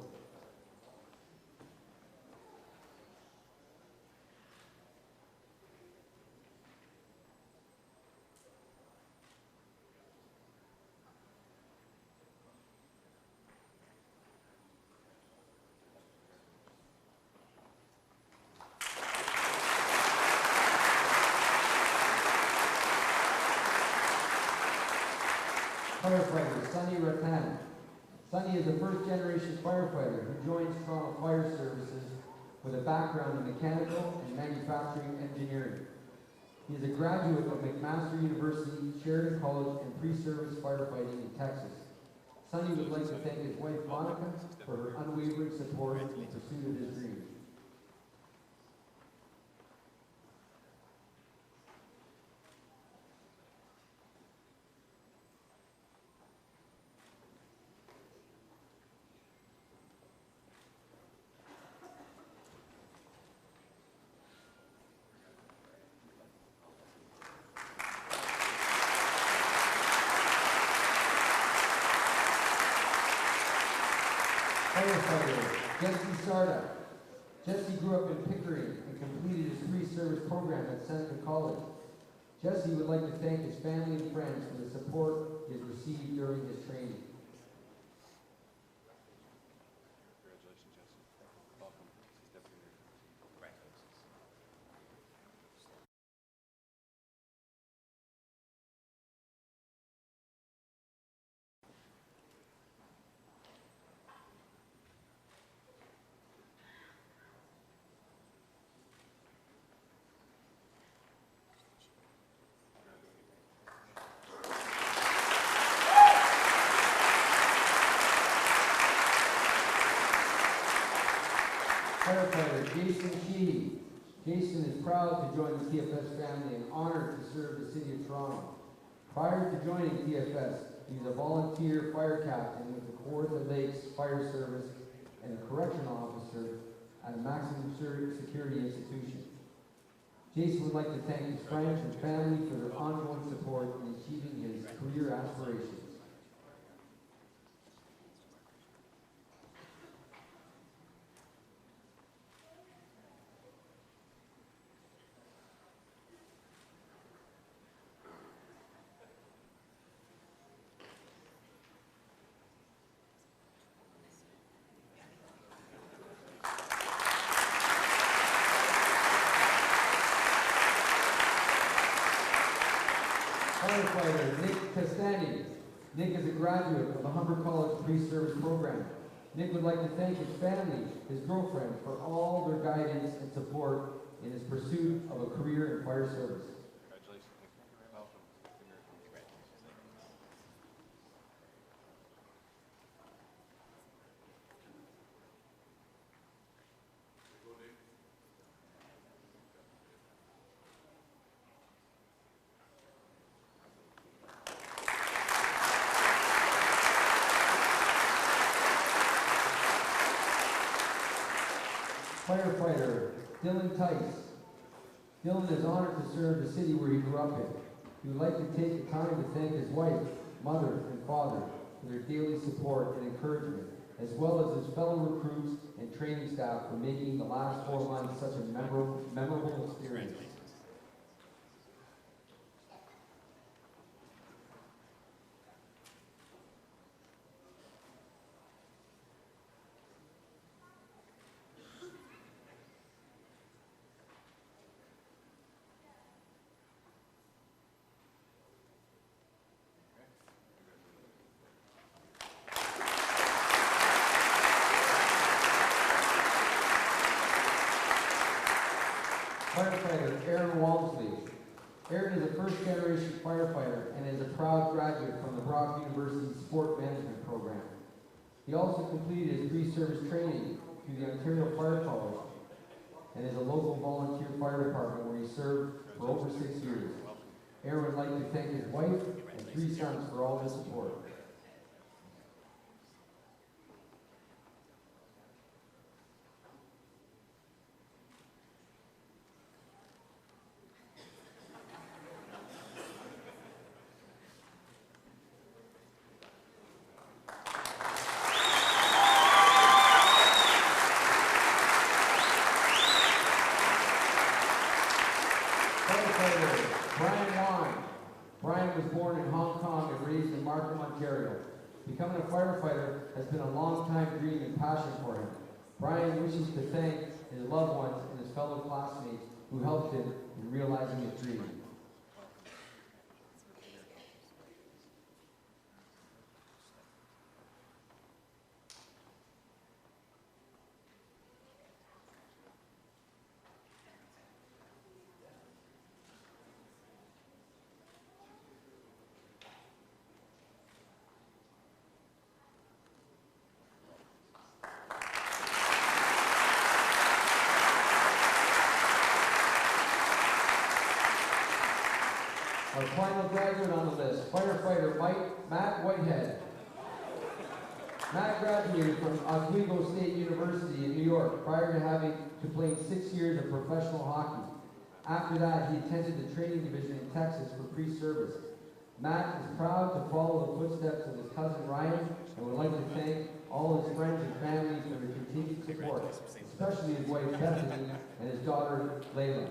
Firefighter Sonny Rattan. Sonny is a first-generation firefighter who joins Toronto Fire Services with a background in mechanical and manufacturing engineering. He is a graduate of McMaster University, Sheridan College, and pre-service firefighting in Texas. Sonny would like to thank his wife Monica for her unwavering support in the pursuit of his dreams. Firefighter Jesse Sarda. Jesse grew up in Pickering and completed his pre-service program at Seneca College. Jesse would like to thank his family and friends for the support he has received during his training. Congratulations, Jesse. Welcome. He's Deputy Mayor. Congratulations. Firefighter Jason Sheehy. Jason is proud to join the TFS family and honored to serve the City of Toronto. Prior to joining TFS, he was a volunteer fire captain with the Kawartha Lakes Fire Service and a correctional officer at a maximum security institution. Jason would like to thank his friends and family for their ongoing support in achieving his career aspirations. Firefighter Nick Castani. Nick is a graduate of the Humber College pre-service program. Nick would like to thank his family, his girlfriend, for all their guidance and support in his pursuit of a career in fire service. Congratulations, Nick. Welcome. Congratulations. Firefighter Dylan Tice. Dylan is honored to serve the city where he grew up in. He would like to take the time to thank his wife, mother, and father for their daily support and encouragement, as well as his fellow recruits and training staff for making the last 4 months such a memorable experience. Firefighter Aaron Walmsley. Aaron is a first-generation firefighter and is a proud graduate from the Brock University Sport Management Program. He also completed his pre-service training through the Ontario Fire College and is a local volunteer fire department where he served for over 6 years. Aaron would like to thank his wife and 3 sons for all their support. Brian was born in Hong Kong and raised in Markham, Ontario. Becoming a firefighter has been a long-time dream and passion for him. Brian wishes to thank his loved ones and his fellow classmates who helped him in realizing his dream. Our final graduate on the list, firefighter Matt Whitehead. Matt graduated from Oswego State University in New York prior to playing 6 years of professional hockey. After that, he attended the training division in Texas for pre-service. Matt is proud to follow the footsteps of his cousin Ryan and would like to thank all his friends and family for their continued support, especially his wife Bethany and his daughter Layla.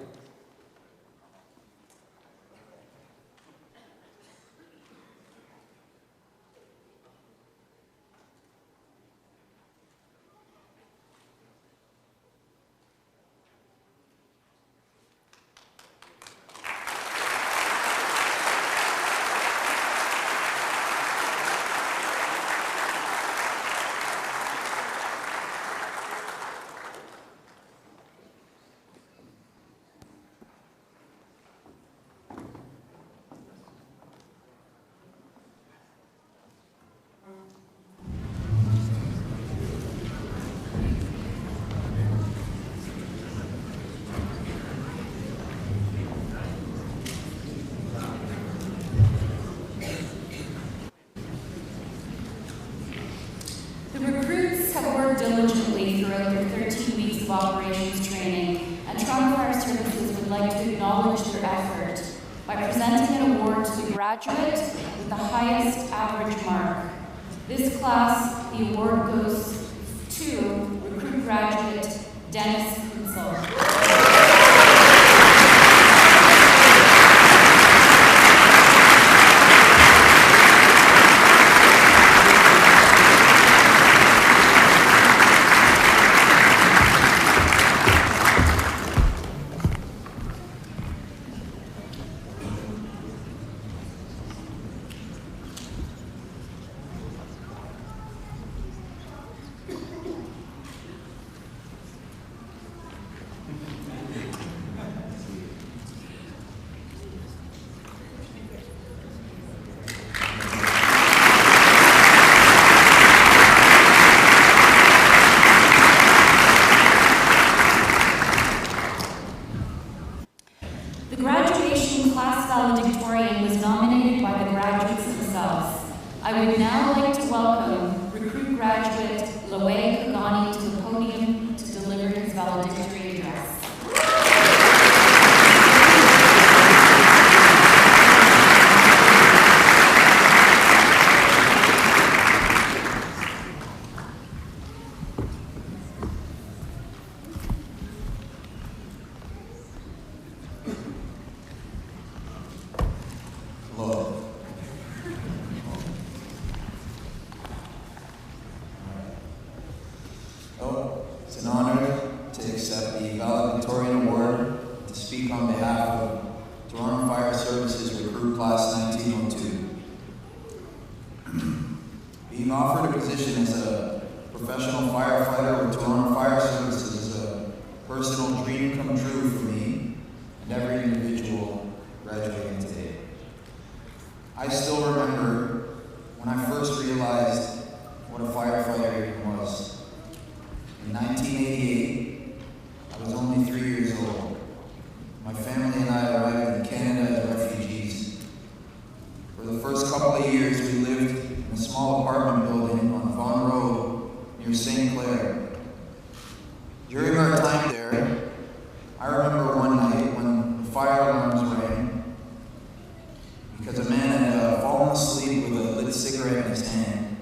The recruits have worked diligently throughout their 13 weeks of operations training, and Toronto Fire Services would like to acknowledge their effort by presenting an award to the graduate with the highest average mark. This class, the award goes to recruit graduate Dennis Kunsel. The graduation class valedictorian was nominated by the graduates themselves. I would now like to welcome recruit graduate Loay Kagani to the podium to deliver his valedictory address. Hello. Oh, it's an honor to accept the valedictorian award to speak on behalf of Toronto Fire Services Recruit Class 1902. Being offered a position as a professional firefighter with Toronto Fire Services is a personal dream come true for me and every individual graduating today. I still remember when I first realized what a firefighter was. In 1988, I was only 3 years old. My family and I arrived in Canada as refugees. For the first couple of years, we lived in a small apartment building on Vaughan Road near St. Clair. During our time there, I remember one night when the fire alarms rang because a man had fallen asleep with a lit cigarette in his hand,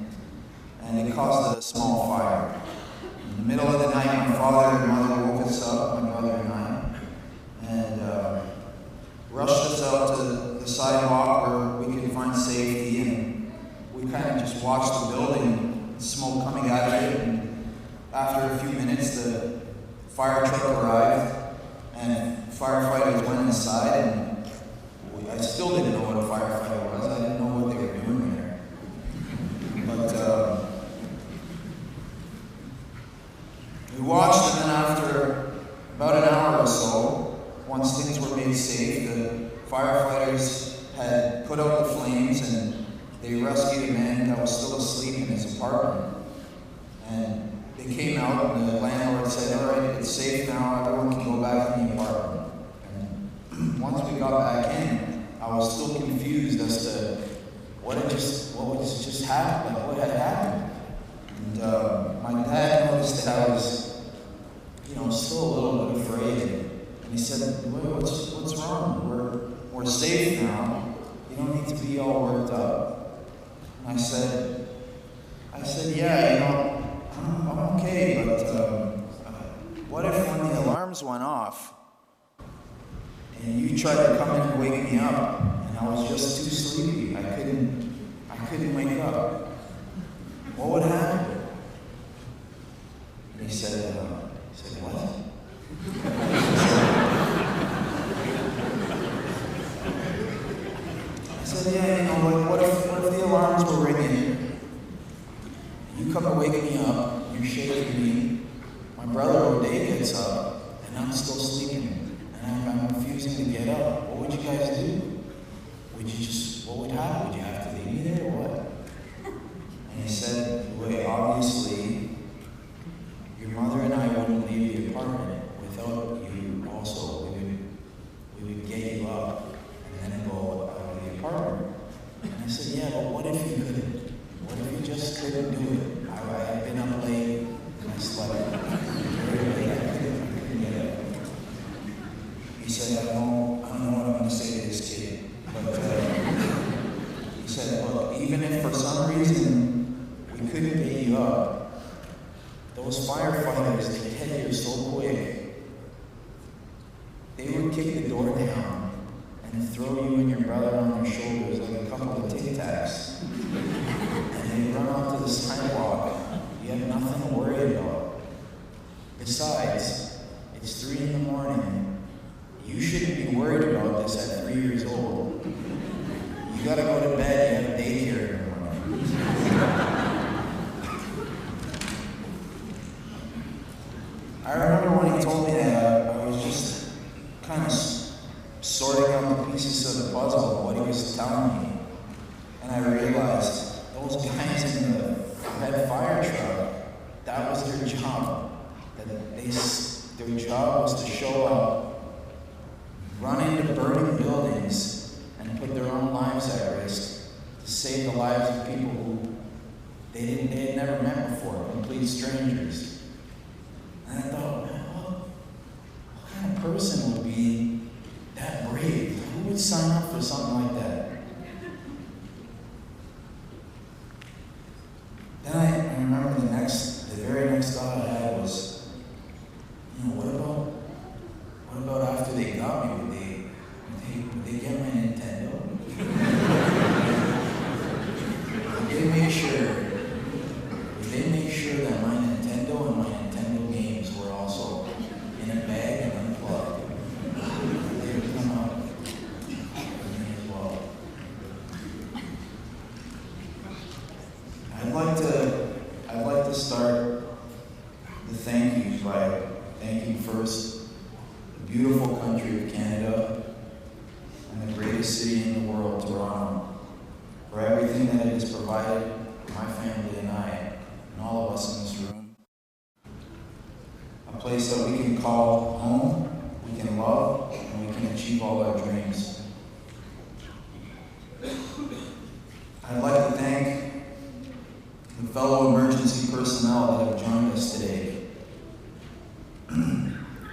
and it caused a small fire. In the middle of the night, my father and mother woke us up, my brother and I, and rushed us out to the sidewalk where we could find safety, and we kind of just watched the building, smoke coming out of it, and after a few minutes, the fire truck arrived, and firefighters went inside, and I still didn't know what a firefighter was. I didn't know what they were doing there. But we watched, and then after about an hour or so, once things were made safe, the firefighters had put out the flames and they rescued a man that was still asleep in his apartment. And they came out and the landlord said, "All right, it's safe now, everyone can go back in the apartment." And once we got back in, I was still confused as to what had just happened, like what had happened. And my dad noticed that I was, still a little bit afraid. And he said, "What's wrong? We're safe now. You don't need me to be all worked up. And I said, yeah, you know, I'm okay, but what if when the alarms went off and you tried to come in and wake me up and I was just too sleepy, I couldn't wake up? What would happen? And he said, what? I said, yeah, you know, what if the alarms were ringing? You come to wake me up, you're shaking me, my brother O'Day gets up, and I'm still sleeping, and I'm refusing to get up. What would you guys do? What would happen? Would you have to leave me there or what? And he said, well, obviously, your mother and I wouldn't leave the apartment without you also. We would get you up and then go out of the apartment. And I said, yeah, but what if you couldn't? What if you just couldn't do it? I had been up late and I slept very late. I couldn't get up. He said, I don't know what I'm going to say to this kid. But he said, look, even if for some reason we couldn't get you up, those firefighters, they get here so quick, they would kick the door down and throw you and your brother on their shoulders like a couple of Tic Tacs. And they run onto the sidewalk. You have nothing to worry about. Besides, it's 3 a.m. You shouldn't be worried about this at 3 years old. You gotta go to bed, you have daycare in the morning. I remember when he told me that, I was just kind of sorting out the pieces of the puzzle of what he was telling me. And I realized those guys in the red fire truck, that was their job. Their job was to show up, run into burning buildings, and put their own lives at risk to save the lives of people who they had never met before, complete strangers. And I thought, man, what kind of person would be that brave? Who would sign up for something like that? Then I remember the very next thought I had was, you know, what about after they got me? Would they get my Nintendo? Would they make sure that my Nintendo and my Nintendo games were also in a bag and unplugged? They would come out with me as well. I'd like to start the thank yous by thanking first the beautiful country of Canada and the greatest city in the world, Toronto, for everything that it has provided my family and I, and all of us in this room. A place that we can call home, we can love, and we can achieve all our dreams. I'd like to thank the fellow emergency personnel that have joined us today.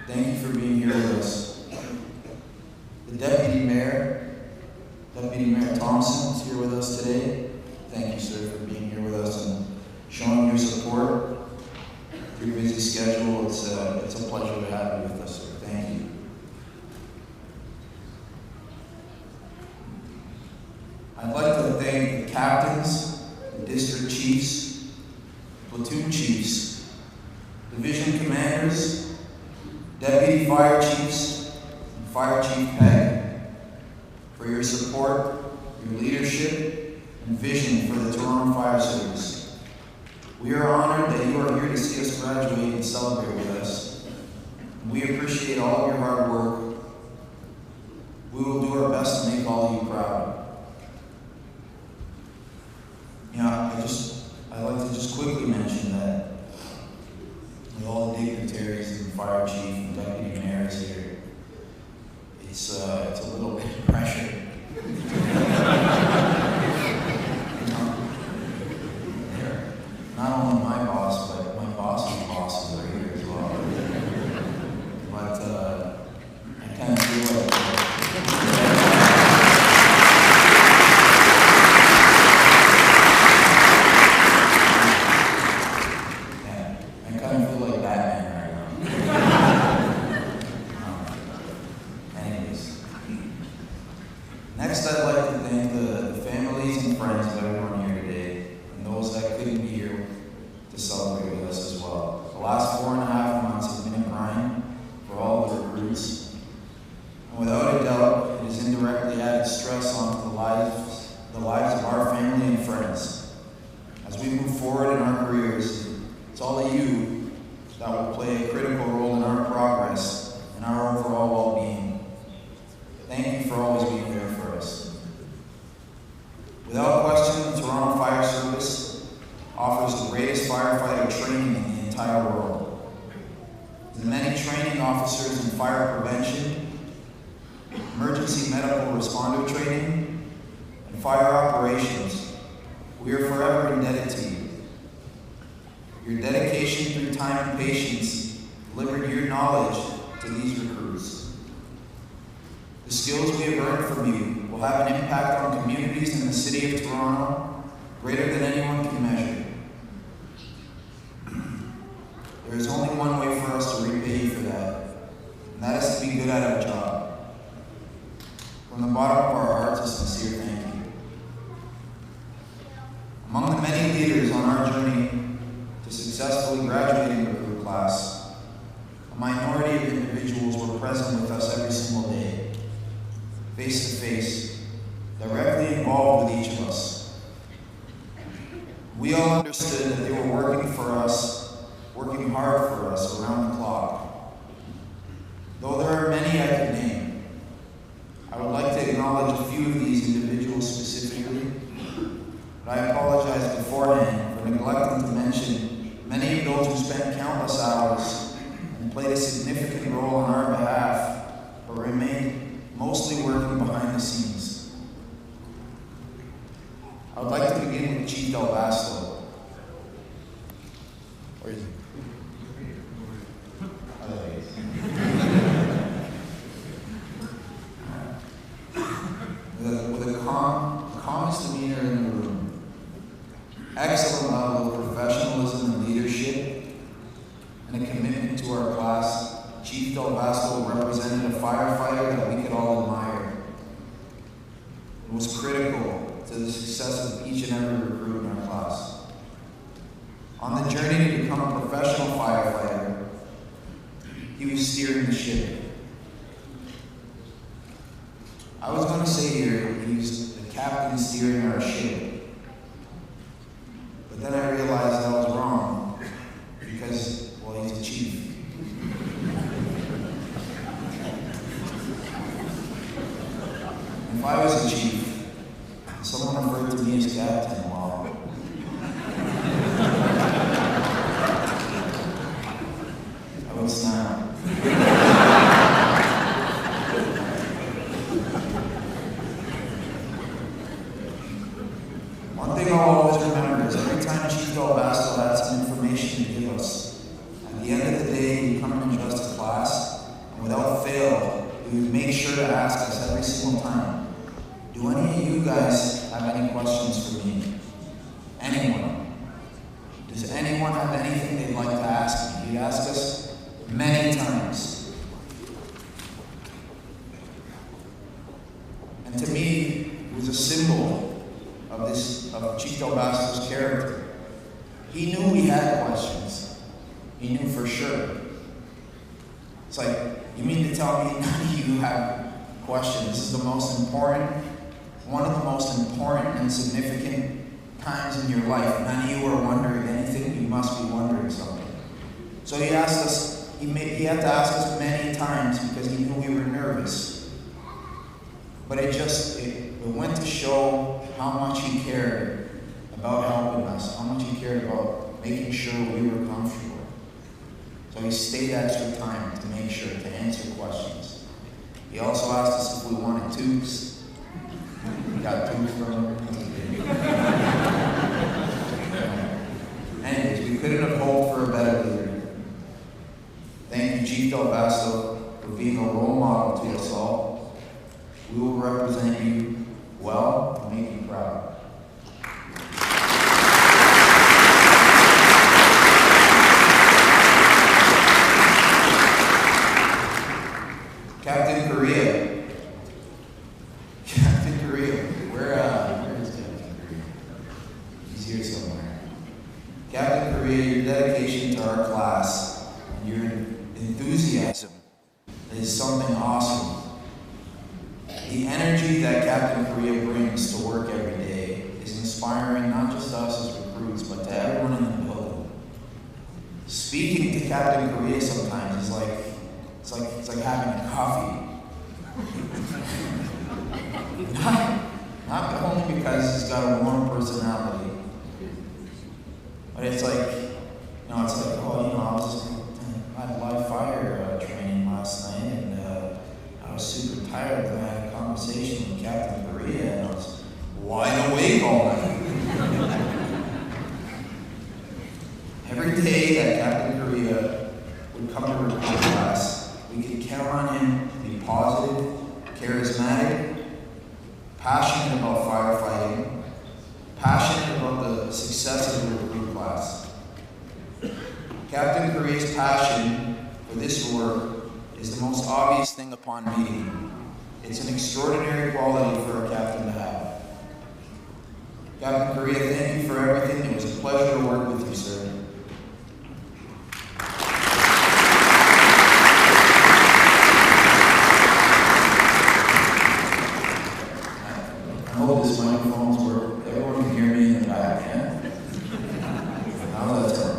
Thank you for being here with us. The Deputy Mayor Thompson is here with us today. Thank you, sir, for being here with us and showing your support through your busy schedule. It's a pleasure to have you with us, sir. Thank you. I'd like to thank the captains, the district chiefs, platoon chiefs, division commanders, deputy fire chiefs, and Fire Chief Pegg for your support, your leadership, and vision for the Toronto Fire Service. We are honored that you are here to see us graduate and celebrate with us. And we appreciate all of your hard work. We will do our best to make all of you proud. I'd like to just quickly mention that with all the dignitaries and fire chief and deputy mayors here, it's a little bit of pressure. They're not only my boss, but my boss's bosses are here as well. But I kind of feel like to celebrate with us as well. The last 4.5 months have been a grind for all the recruits. And without a doubt, it has indirectly added stress onto the lives of our family and friends. As we move forward in our careers, it's all of you that will play a critical role in our progress and our overall well-being. Thank you for always being there for us. Without question, the Toronto Fire Service offers the greatest firefighter training in the entire world. The many training officers in fire prevention, emergency medical responder training, and fire operations, we are forever indebted to you. Your dedication through time and patience delivered your knowledge to these recruits. The skills we have earned from you will have an impact on communities in the city of Toronto greater than anyone can measure. There is only one way for us to repay you for that, and that is to be good at our job. From the bottom of our hearts, a sincere thank you. Among the many leaders on our journey to successfully graduating the recruit class, a minority of individuals were present with us every single day, face to face, directly involved with each of us. We all understood that they were working for us, working hard for us around the clock. Though there are many I could name, I would like to acknowledge a few of these individuals specifically, but I apologize beforehand for neglecting to mention many of those who spent countless hours and played a significant role on our behalf, but remained mostly working behind the scenes. I would like to begin with Chief Del Vasto. Where is he? Oh, there he is. With a calmest demeanor in the room, excellent level of professionalism and leadership, and a commitment to our class, Chief Del Vasto represented a firefighter that we could all admire. It was critical to the success of each and every recruit in our class. On the journey to become a professional firefighter, he was steering the ship. I was going to say here he was the captain steering our ship, but then I realized I was wrong because, well, he's the chief. If I was the chief, someone referred to me as captain, well, I would snap. One thing I'll always remember is every time Chief Del Vasto had some information to give us, at the end of the day, he'd come and address the class, and without fail, he would make sure to ask us every single time, do any of you guys have any questions for me? Anyone? Does anyone have anything they'd like to ask me? He'd ask us many times. And to me, it was a symbol of Chief Del Vasto's character. He knew we had questions. He knew for sure. It's like, you mean to tell me none of you have questions? This is the most important, one of the most important and significant times in your life. None of you are wondering anything. You must be wondering something. So he asked us, he had to ask us many times because he knew we were nervous. But it went to show how much he cared about helping us, how much he cared about making sure we were comfortable. So he stayed extra time to make sure to answer questions. He also asked us if we wanted tubes. We got tubes from him. Anyways, we couldn't have hoped for a better leader. Thank you, Chief Del Vasto, for being a role model to us all. We will represent you well and make you proud. Captain Korea. Captain Korea. Where is Captain Korea? He's here somewhere. Captain Korea, your dedication to our class and your enthusiasm is something awesome. The energy that Captain Korea brings to work every day is inspiring not just us as recruits, but to everyone in the building. Speaking to Captain Korea sometimes is like having a coffee. Not only because he's got a warm personality, but it's like, I had live fire training last night, and I was super tired, but I had a conversation with Captain Korea, and I was wide awake all night. Every day that Captain Korea would come to recruit class, we could count on him to be positive, charismatic, passionate about firefighting, passionate about the success of the recruit class. Captain Korea's passion for this work is the most obvious thing upon meeting him. It's an extraordinary quality for a captain to have. Captain Korea, thank you for everything. It was a pleasure to work with you, sir. I hope this microphone's work. Everyone can hear me in the back, yeah? How's that sound?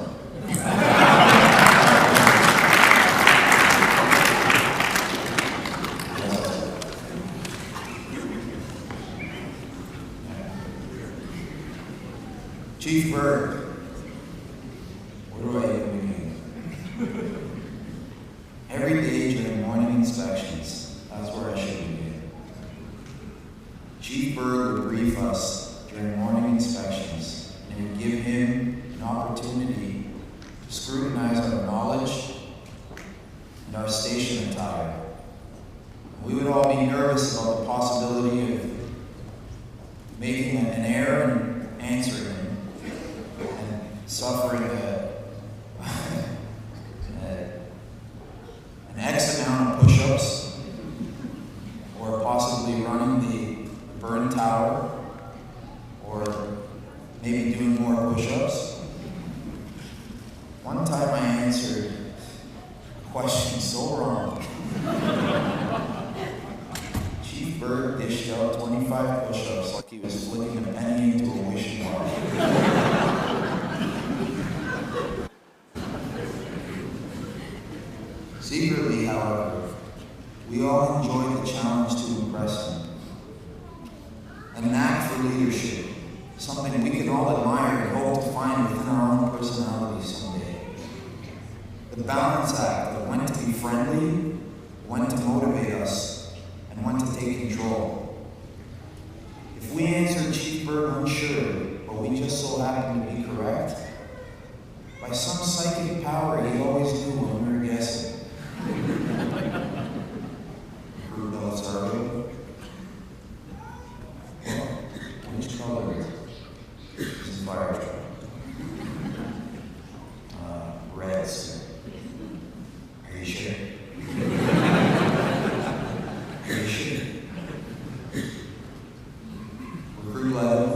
Chief Berg, where do I even begin? Every day during morning inspections, that's where I should begin. Chief Berg would brief us during morning inspections, and it would give him an opportunity to scrutinize our knowledge and our station attire. We would all be nervous about the possibility of making an error and answering him, and suffering an X amount of push-ups, or possibly running the burn tower, or maybe doing more push-ups. One time I answered a question so wrong. Chief Berg dished out 25 push-ups like he was flicking a penny into a wishing well. Secretly, however, we all enjoyed the challenge to impress him. A knack for leadership, something we can all admire and hope to find within our own personalities someday. The balance act of when to be friendly, when to motivate us, and when to take control. If we answered Chief Berg unsure, but we just so happened to be correct, by some psychic power he always knew when we were guessing. Rudolph Zardo. Which color is the fire truck? Red, sir. Are you sure? Are you sure? Recruit level.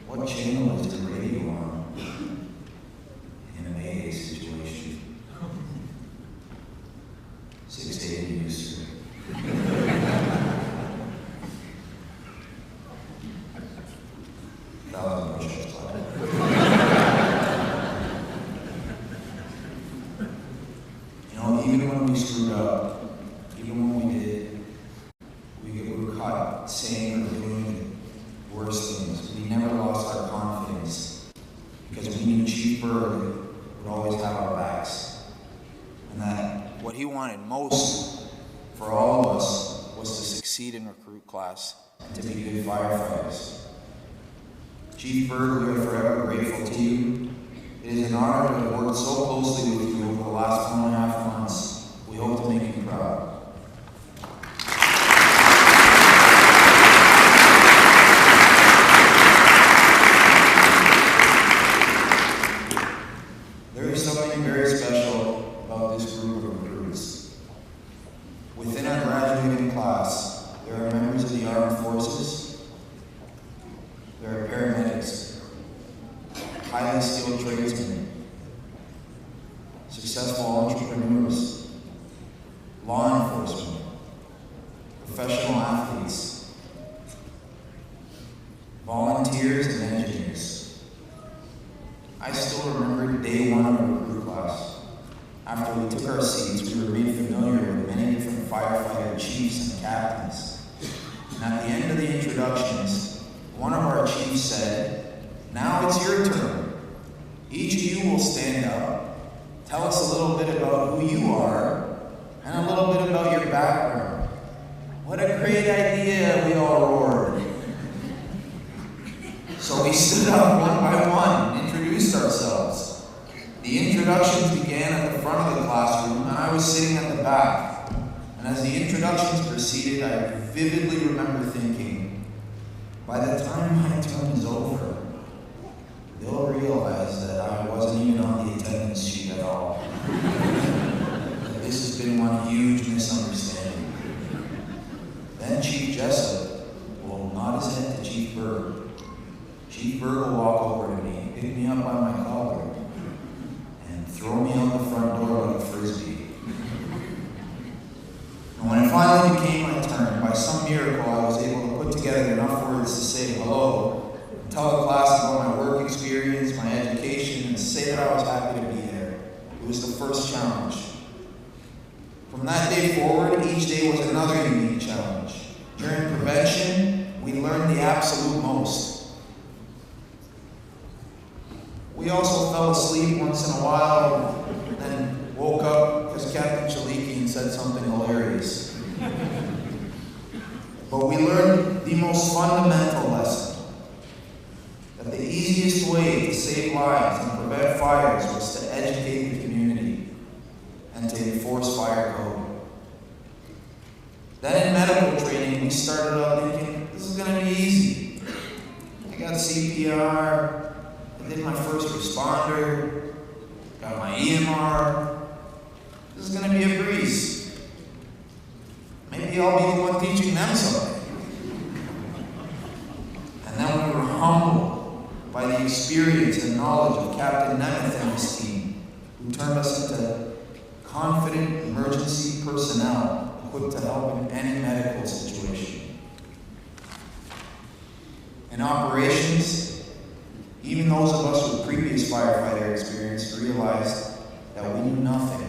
What channel is the radio on? In a Mayday situation. 680 news, sir. Even when we screwed up, even when we did, we were caught saying or doing worse things. We never lost our confidence because we knew Chief Berg would always have our backs. And that what he wanted most for all of us was to succeed in recruit class and to be good firefighters. Chief Berg, we are forever grateful to you. It is an honor to have worked so closely with you over the last 1.5 months. We hope to make you proud. There is something very special about this group of recruits. Within our graduating class, there are members of the armed forces, there are paramedics, highly skilled tradesmen, successful entrepreneurs, law enforcement, professional athletes, volunteers, and engineers. I still remember day one of our recruit class. After we took our seats, we were made familiar with many different firefighter chiefs and captains. And at the end of the introductions, one of our chiefs said, "Now it's your turn. Each of you will stand up, tell us a little bit about who you are, and a little bit about your background." What a great idea, we all roared. So we stood up one by one and introduced ourselves. The introductions began at the front of the classroom, and I was sitting at the back. And as the introductions proceeded, I vividly remember thinking, by the time my turn is over, they'll realize that I wasn't even on the attendance sheet at all. That this has been one huge misunderstanding. Then Chief Jessup will nod his head to Chief Berg. Chief Berg will walk over to me, pick me up by my collar, and throw me out the front door like a frisbee. And when it finally became my turn, by some miracle, I was able to put together enough words to say hello, and tell the class about my work experience, my education, and say that I was happy to be there. It was the first challenge. From that day forward, each day was another unique challenge. During prevention, we learned the absolute most. We also fell asleep once in a while, then woke up because Captain Chalikian said something hilarious. But we learned the most fundamental lesson, that the easiest way to save lives and prevent fires was to educate the community and to enforce fire code. Then in medical training, we started out thinking, this is going to be easy. I got CPR, I did my first responder, got my EMR. This is going to be a breeze. Maybe I'll be the one teaching them something. And then we were humbled by the experience and knowledge of Captain Nemeth and his team, who turned us into confident emergency personnel equipped to help in any medical situation. In operations, even those of us with previous firefighter experience realized that we knew nothing.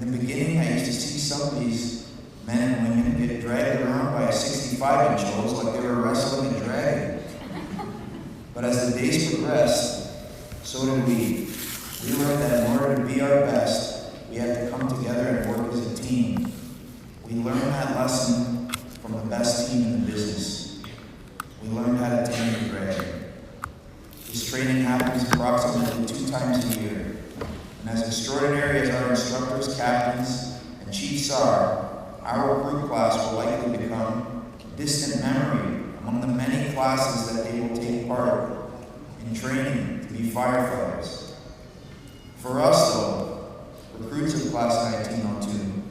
In the beginning, I used to see some of these men and women get dragged around by a 65-inch hose like they were wrestling a dragon. But as the days progressed, so did we. We learned that in order to be our best, we had to come together and work as a team. We learned that lesson from the best team in the business. We learned how to tame the dragon. This training happens approximately 2 times a year. And as extraordinary as our instructors, captains, and chiefs are, our recruit class will likely become a distant memory among the many classes that they will take part in training to be firefighters. For us, though, recruits of Class 1902,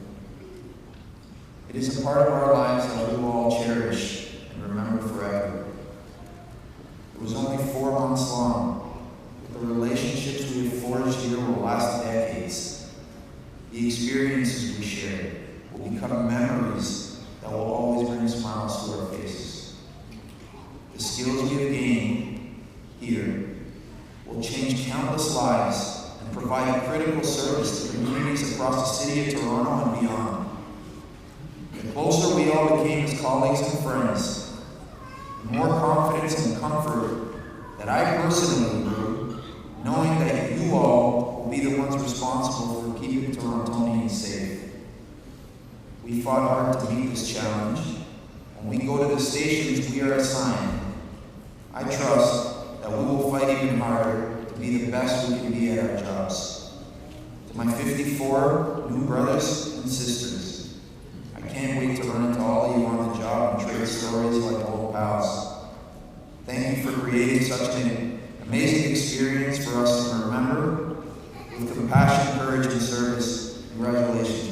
it is a part of our lives that we will all cherish and remember forever. It was only 4 months long, but the relationships we have forged here will last decades. The experiences we shared will become memories that will always bring smiles to our faces. The skills we have gained here will change countless lives and provide a critical service to communities across the city of Toronto and beyond. The closer we all became as colleagues and friends, the more confidence and comfort that I personally grew, knowing that you all will be the ones responsible for keeping Torontonians safe. We fought hard to meet this challenge. When we go to the stations we are assigned, I trust that we will fight even harder to be the best we can be at our jobs. To my 54 new brothers and sisters, I can't wait to run into all of you on the job and trade stories like old pals. Thank you for creating such an amazing experience for us to remember. With compassion, courage, and service, congratulations.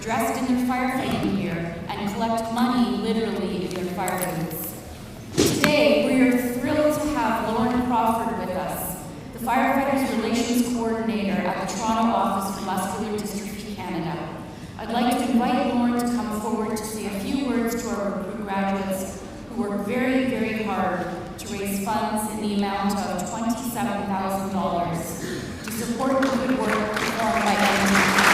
dressed in their firefighting gear and collect money literally in their fire boots. Today, we are thrilled to have Lauren Crawford with us, the Firefighters Relations Coordinator at the Toronto Office for Muscular Dystrophy Canada. I'd like to invite Lauren to come forward to say a few words to our recruit graduates who work very, very hard to raise funds in the amount of $27,000 to support the good work performed by MD.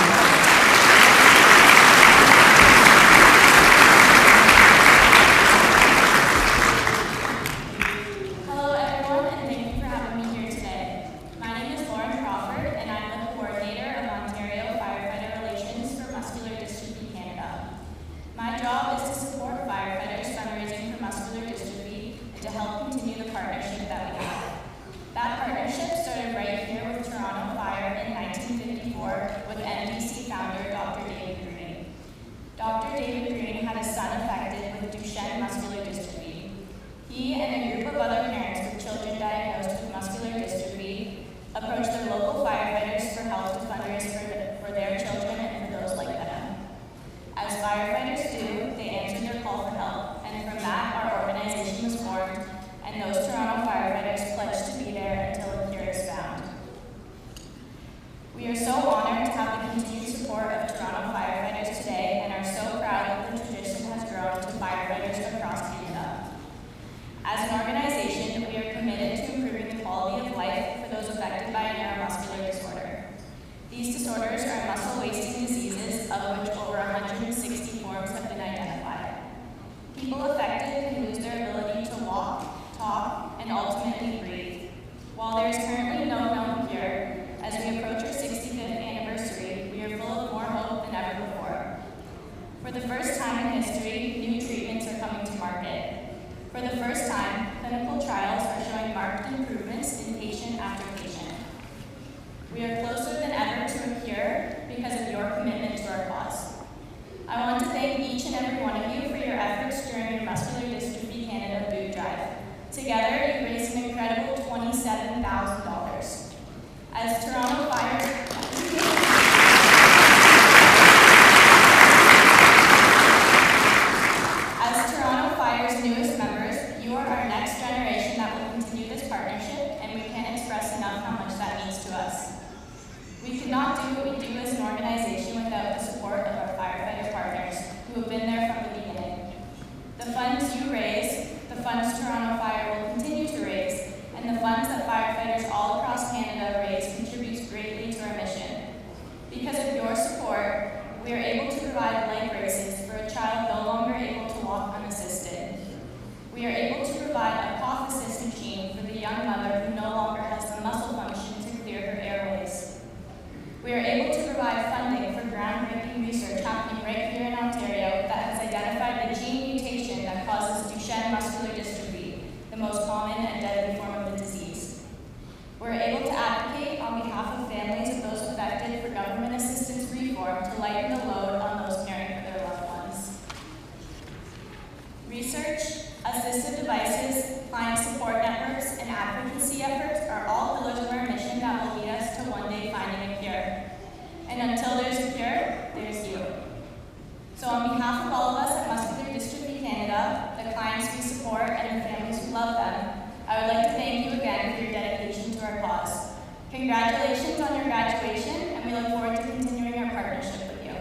Congratulations on your graduation, and we look forward to continuing our partnership with you.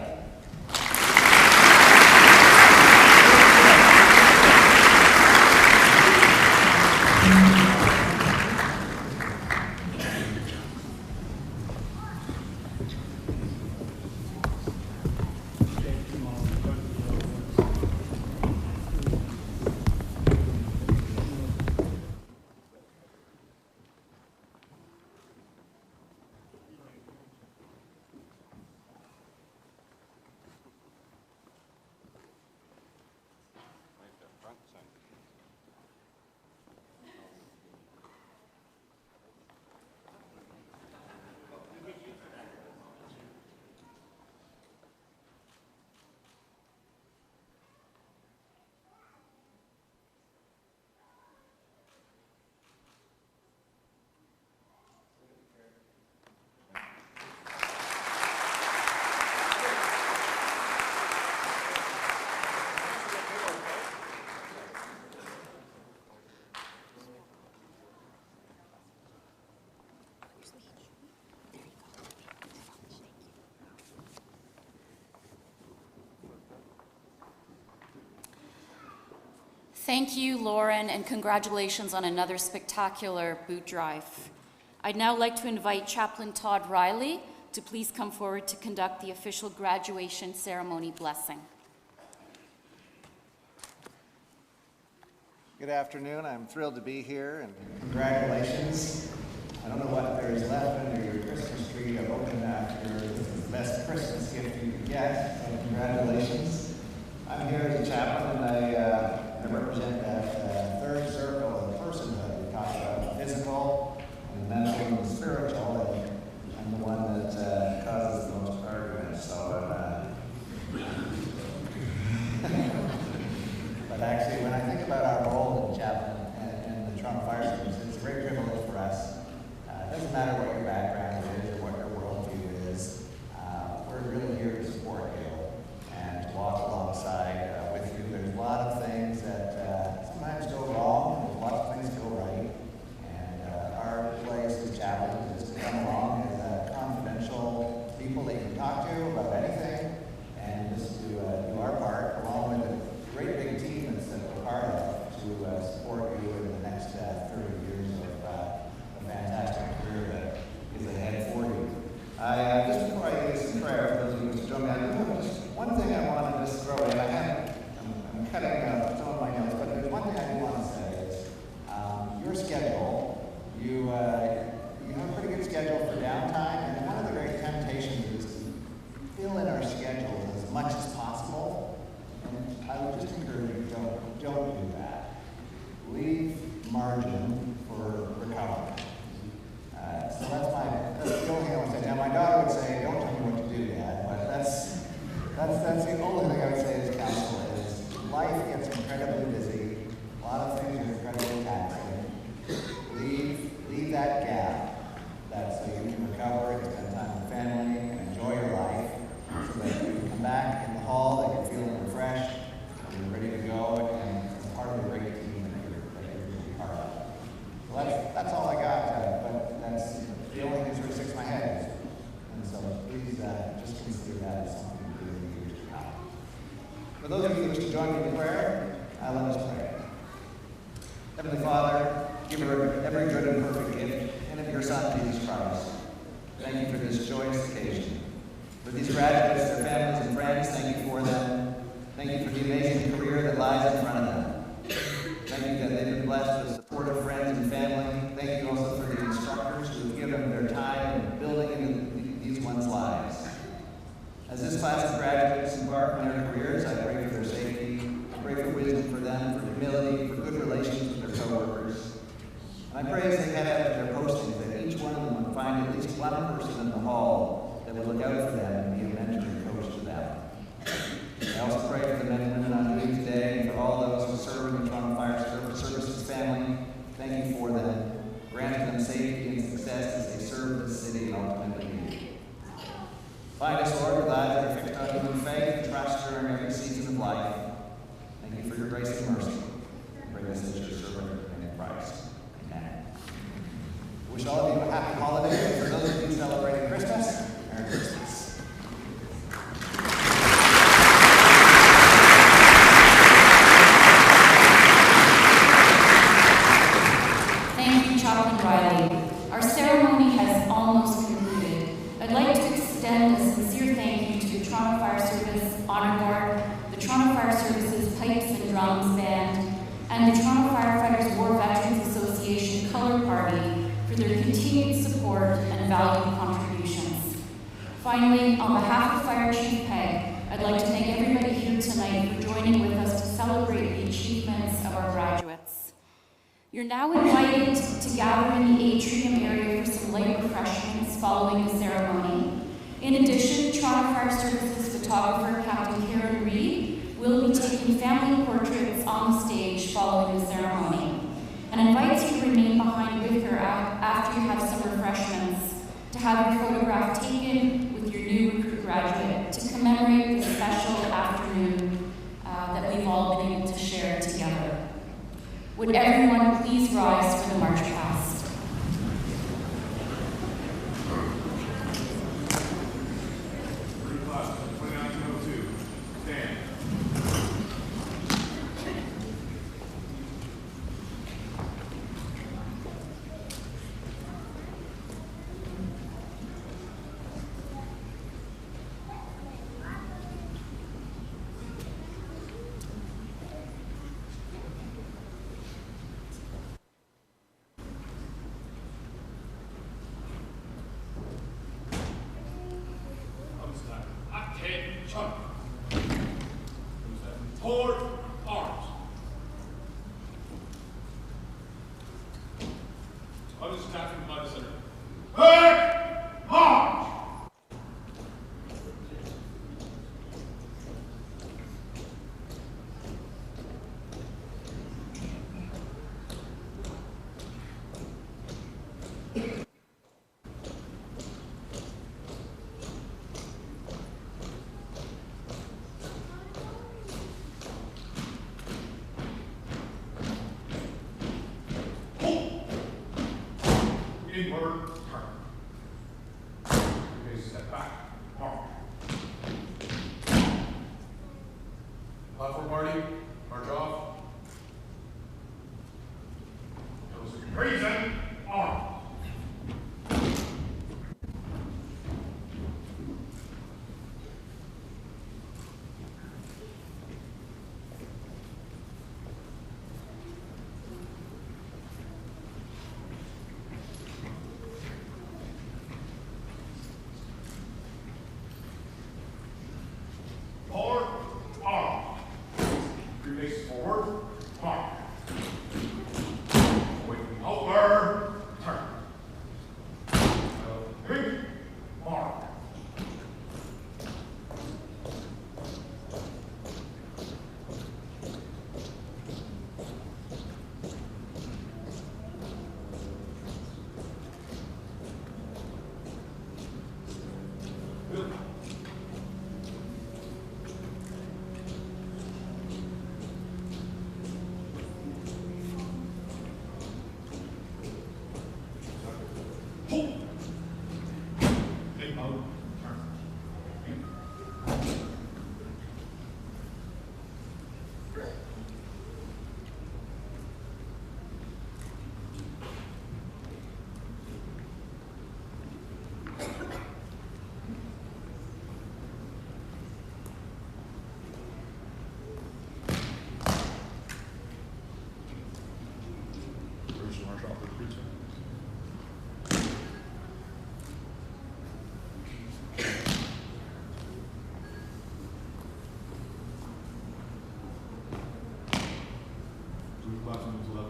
Thank you, Lauren, and congratulations on another spectacular boot drive. I'd now like to invite Chaplain Todd Riley to please come forward to conduct the official graduation ceremony blessing. Good afternoon. I'm thrilled to be here, and congratulations. I don't know what there is left under your Christmas tree. I'm hoping that your best Christmas gift you can get, so congratulations. I'm here as a chaplain, and I represent that third circle of personhood. We talk about the physical, and the mental, and the spiritual, and I'm the one that causes the most arguments. But actually, when I think about our role in chaplain and the Toronto Fire Service, it's a great privilege for us. It doesn't matter what your background is or what your worldview is. We're really here to support you and to walk alongside with you. There's a lot of things that sometimes go wrong, and there's lots of things go right. And our place as chaplains is to come along as confidential people that you can talk to about anything, and just to do our part, along with a great big team that's a part of, to support you in the next 30 years of a fantastic career that is ahead for you. Just before I get some prayer, for those of you who join me, I do have just one thing I want to just throw in. I'm cutting some of my notes, but there's one thing I do want to say is your schedule. You have a pretty good schedule for downtime, and one of the great temptations is to fill in our schedules as much as possible. And I would just encourage you, don't do that. Leave margin for recovery. So that's the only thing I would say. Now, my daughter would say, don't tell me what to do, Dad, but that's the only thing I would say as counsel is life gets incredibly busy. A lot of things are incredibly taxing. Leave that gap so you can recover and spend time with family and enjoy your life so that you can come back in the hall that you're feeling refreshed and you're ready to go and as part of a great team that you're going to be part of. So that's all I got, but that's the only thing that sort of sticks in my head. And so please just consider that as something to do in the years to come. For those of you who wish to join me in prayer, let us pray. Heavenly Father, giver of every good and perfect gift, and of your Son, Jesus Christ, thank you for this joyous occasion. For these graduates, their families and friends, thank you for them. Thank you for the amazing career that lies in front of them. Thank you that they've been blessed with supportive friends and family. Thank you also for the instructors who have given their time in building into these ones' lives. As this class of graduates embark on their careers, I pray for their safety. I pray for wisdom for them, for humility, for good relations with their coworkers. And I pray as they head out to their postings that each one of them would find at least one person in the hall that would look out for them and be a mentor and coach to them. I also pray for the men and women on duty today and for all those who serve in the Toronto Fire Services family. Thank you for them. Grant them safety and success as they serve this city and ultimately you. Find us, Lord, with eyes that are fixed on you in faith and trust during every season of life. Thank you for your grace and mercy. Bring us as your servant in Christ. Amen. I wish all of you a happy holiday. And for those of you celebrating Christmas, Merry Christmas. Thank you, Chaplain Riley. Our ceremony has almost concluded. I'd like to extend a sincere thank you to the Toronto Fire Service Honor Guard, the Toronto Fire Service's Pipes and Drums Band, and the Toronto Firefighters War Veterans Association Color Party for their continued support and valued contributions. Finally, on behalf of Fire Chief Pegg, I'd like to thank everybody here tonight for joining with us to celebrate the achievements of our graduates. You're now invited to gather in the atrium area for some light refreshments following the ceremony. In addition, Toronto Fire Services photographer Captain Karen Reed will be taking family portraits on the stage following the ceremony and invites you to remain behind with her after you have some refreshments to have your photograph taken with your new recruit graduate to commemorate this special afternoon that we've all been able to share together. Would everyone please rise for the march past? Class 2902, stand. Port arms. I was attacking by the center. Quick march! Inward turn. Okay, step back. Mark. Platform party. March off. Reason. Arm. Forward, arm. 3 paces forward, mark. Wait, over, turn. 3, mark. Good. Hold. Take mode. Turn. Bruce, you want to drop the creature?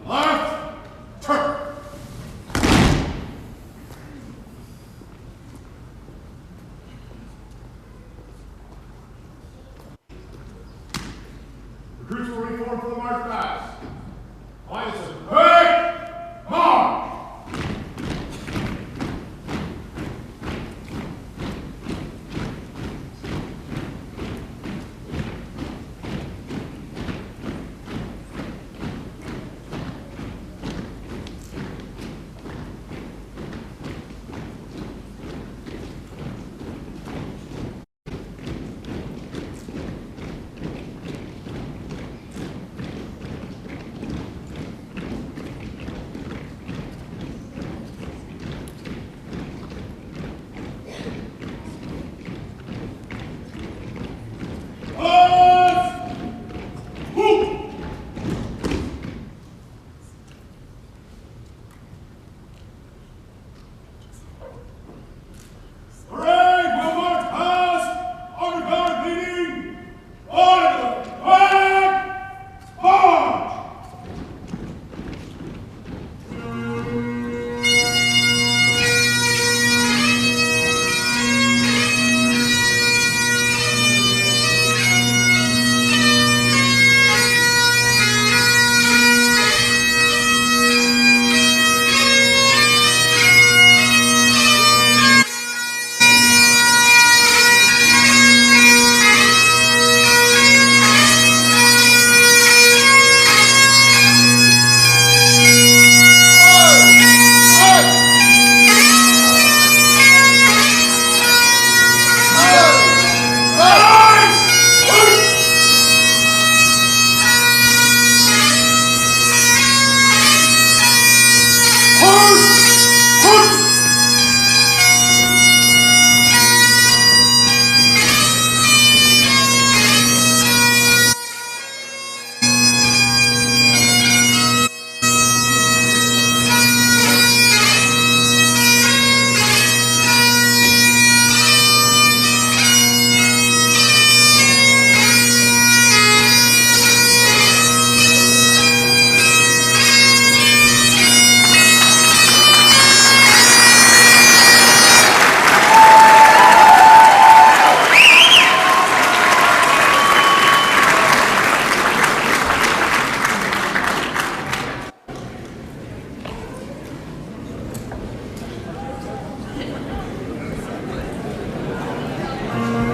Left, turn. Recruits will reform for the march pass. Minus a quick march.